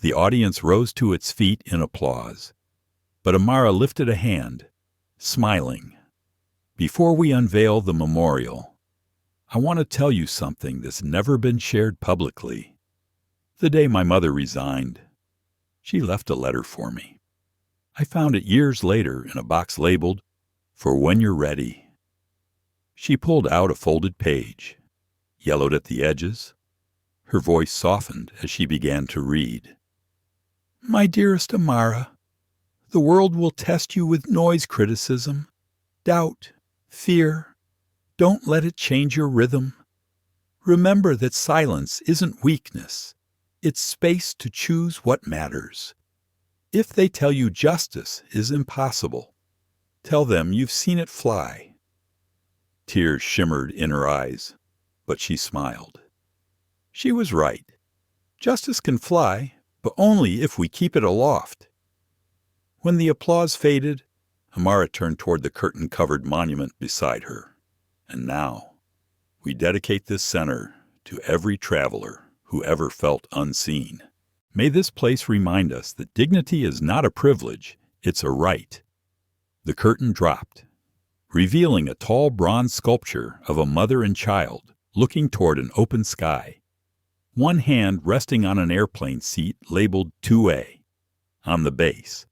The audience rose to its feet in applause, but Amara lifted a hand, smiling. Before we unveil the memorial, I want to tell you something that's never been shared publicly. The day my mother resigned, she left a letter for me. I found it years later in a box labeled, "For when you're ready." She pulled out a folded page, yellowed at the edges. Her voice softened as she began to read. My dearest Amara, the world will test you with noise criticism, doubt, fear. Don't let it change your rhythm. Remember that silence isn't weakness. It's space to choose what matters. If they tell you justice is impossible, tell them you've seen it fly. Tears shimmered in her eyes, but she smiled. She was right. Justice can fly, but only if we keep it aloft. When the applause faded, Amara turned toward the curtain-covered monument beside her. And now, we dedicate this center to every traveler who ever felt unseen. May this place remind us that dignity is not a privilege, it's a right. The curtain dropped, revealing a tall bronze sculpture of a mother and child looking toward an open sky. One hand resting on an airplane seat labeled 2A. On the base,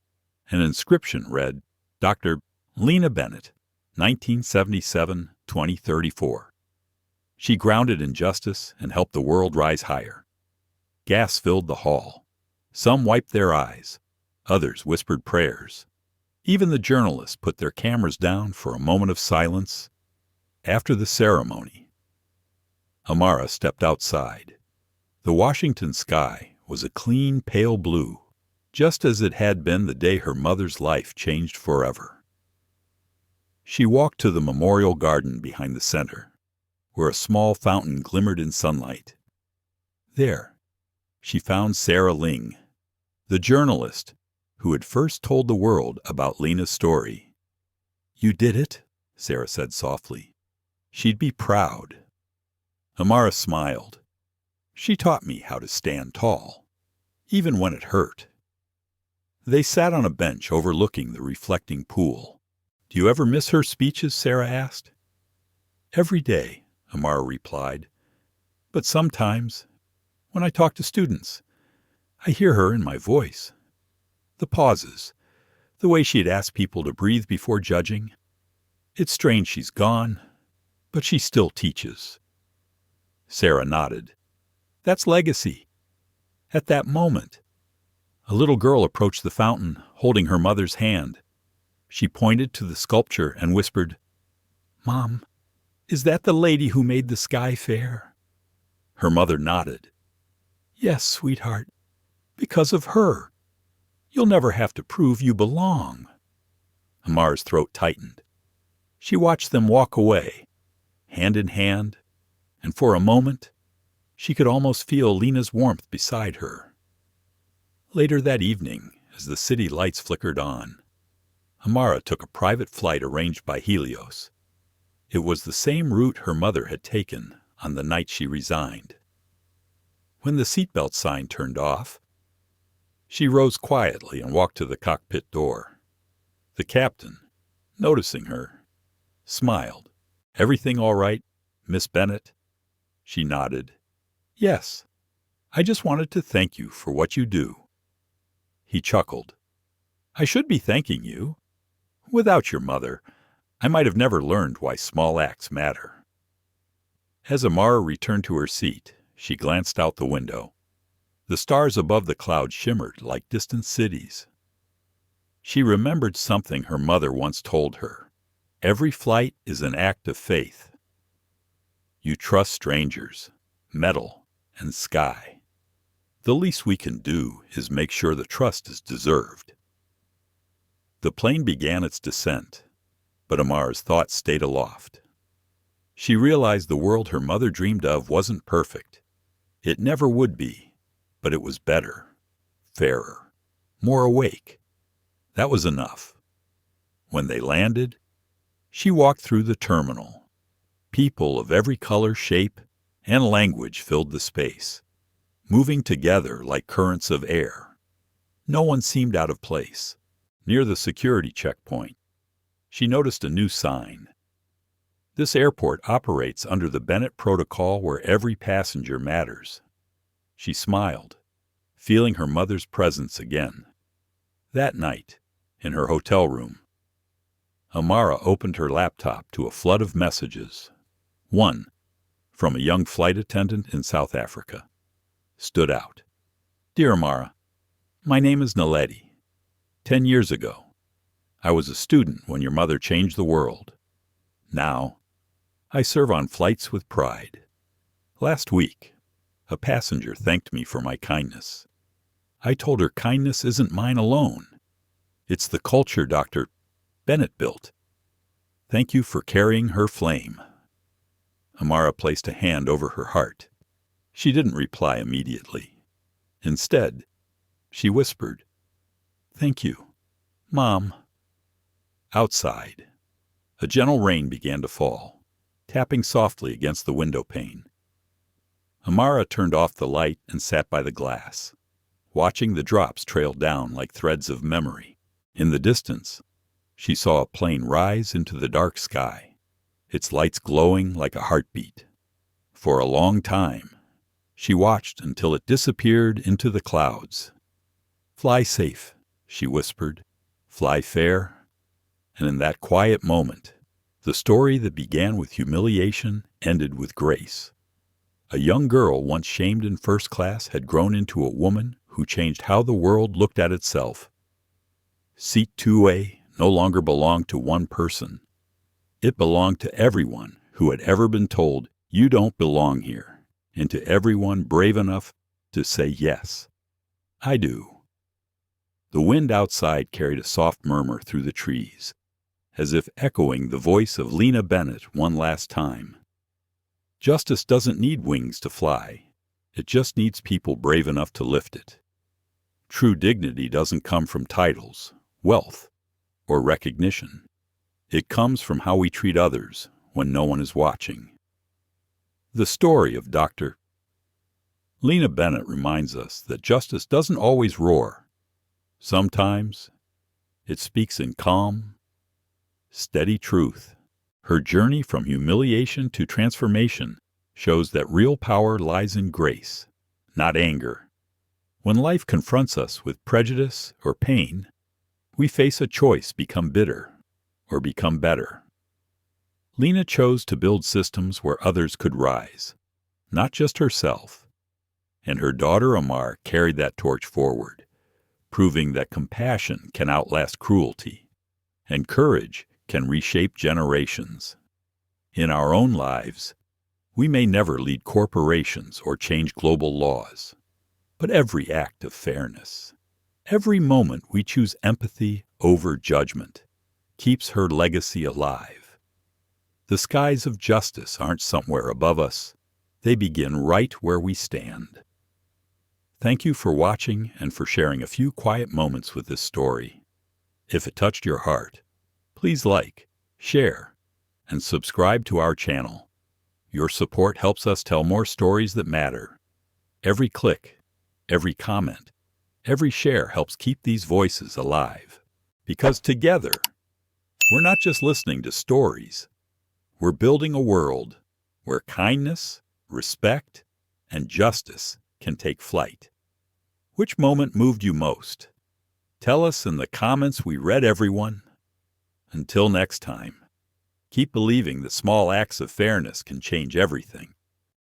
an inscription read, Dr. Lena Bennett, 1977-2034. She grounded in justice and helped the world rise higher. Gas filled the hall. Some wiped their eyes. Others whispered prayers. Even the journalists put their cameras down for a moment of silence. After the ceremony, Amara stepped outside. The Washington sky was a clean, pale blue, just as it had been the day her mother's life changed forever. She walked to the memorial garden behind the center, where a small fountain glimmered in sunlight. There, she found Sarah Ling, the journalist who had first told the world about Lena's story. You did it, Sarah said softly. She'd be proud. Amara smiled. She taught me how to stand tall, even when it hurt. They sat on a bench overlooking the reflecting pool. Do you ever miss her speeches? Sarah asked. Every day, Amara replied. But sometimes, when I talk to students, I hear her in my voice. The pauses, the way she'd ask people to breathe before judging. It's strange she's gone, but she still teaches. Sarah nodded. That's legacy. At that moment, a little girl approached the fountain, holding her mother's hand. She pointed to the sculpture and whispered, Mom, is that the lady who made the sky fair? Her mother nodded. Yes, sweetheart, because of her. You'll never have to prove you belong. Amara's throat tightened. She watched them walk away, hand in hand, and for a moment, she could almost feel Lena's warmth beside her. Later that evening, as the city lights flickered on, Amara took a private flight arranged by Helios. It was the same route her mother had taken on the night she resigned. When the seatbelt sign turned off, she rose quietly and walked to the cockpit door. The captain, noticing her, smiled. Everything all right, Miss Bennett? She nodded. Yes, I just wanted to thank you for what you do. He chuckled. I should be thanking you. Without your mother, I might have never learned why small acts matter. As Amara returned to her seat, she glanced out the window. The stars above the clouds shimmered like distant cities. She remembered something her mother once told her. Every flight is an act of faith. You trust strangers, metal, and sky. The least we can do is make sure the trust is deserved. The plane began its descent, but Amara's thoughts stayed aloft. She realized the world her mother dreamed of wasn't perfect. It never would be, but it was better, fairer, more awake. That was enough. When they landed, she walked through the terminal. People of every color, shape, and language filled the space, moving together like currents of air. No one seemed out of place. Near the security checkpoint, she noticed a new sign. This airport operates under the Bennett Protocol where every passenger matters. She smiled, feeling her mother's presence again. That night, in her hotel room, Amara opened her laptop to a flood of messages. One, from a young flight attendant in South Africa, stood out. Dear Amara, my name is Naledi. 10 years ago, I was a student when your mother changed the world. Now, I serve on flights with pride. Last week, a passenger thanked me for my kindness. I told her kindness isn't mine alone. It's the culture Dr. Bennett built. Thank you for carrying her flame. Amara placed a hand over her heart. She didn't reply immediately. Instead, she whispered, Thank you, Mom. Outside, a gentle rain began to fall, tapping softly against the window pane. Amara turned off the light and sat by the glass, watching the drops trail down like threads of memory. In the distance, she saw a plane rise into the dark sky, its lights glowing like a heartbeat. For a long time, she watched until it disappeared into the clouds. Fly safe, she whispered. Fly fair. And in that quiet moment, the story that began with humiliation ended with grace. A young girl once shamed in first class had grown into a woman who changed how the world looked at itself. Seat 2A no longer belonged to one person. It belonged to everyone who had ever been told, you don't belong here, and to everyone brave enough to say yes, I do. The wind outside carried a soft murmur through the trees, as if echoing the voice of Lena Bennett one last time. Justice doesn't need wings to fly. It just needs people brave enough to lift it. True dignity doesn't come from titles, wealth, or recognition. It comes from how we treat others when no one is watching. The story of Dr. Lena Bennett reminds us that justice doesn't always roar. Sometimes it speaks in calm, steady truth. Her journey from humiliation to transformation shows that real power lies in grace, not anger. When life confronts us with prejudice or pain, we face a choice: become bitter or become better. Lena chose to build systems where others could rise, not just herself. And her daughter Amar carried that torch forward, proving that compassion can outlast cruelty, and courage can reshape generations. In our own lives, we may never lead corporations or change global laws, but every act of fairness, every moment we choose empathy over judgment, keeps her legacy alive. The skies of justice aren't somewhere above us. They begin right where we stand. Thank you for watching and for sharing a few quiet moments with this story. If it touched your heart, please like, share, and subscribe to our channel. Your support helps us tell more stories that matter. Every click, every comment, every share helps keep these voices alive. Because together, we're not just listening to stories. We're building a world where kindness, respect, and justice can take flight. Which moment moved you most? Tell us in the comments. We read everyone. Until next time, keep believing that small acts of fairness can change everything.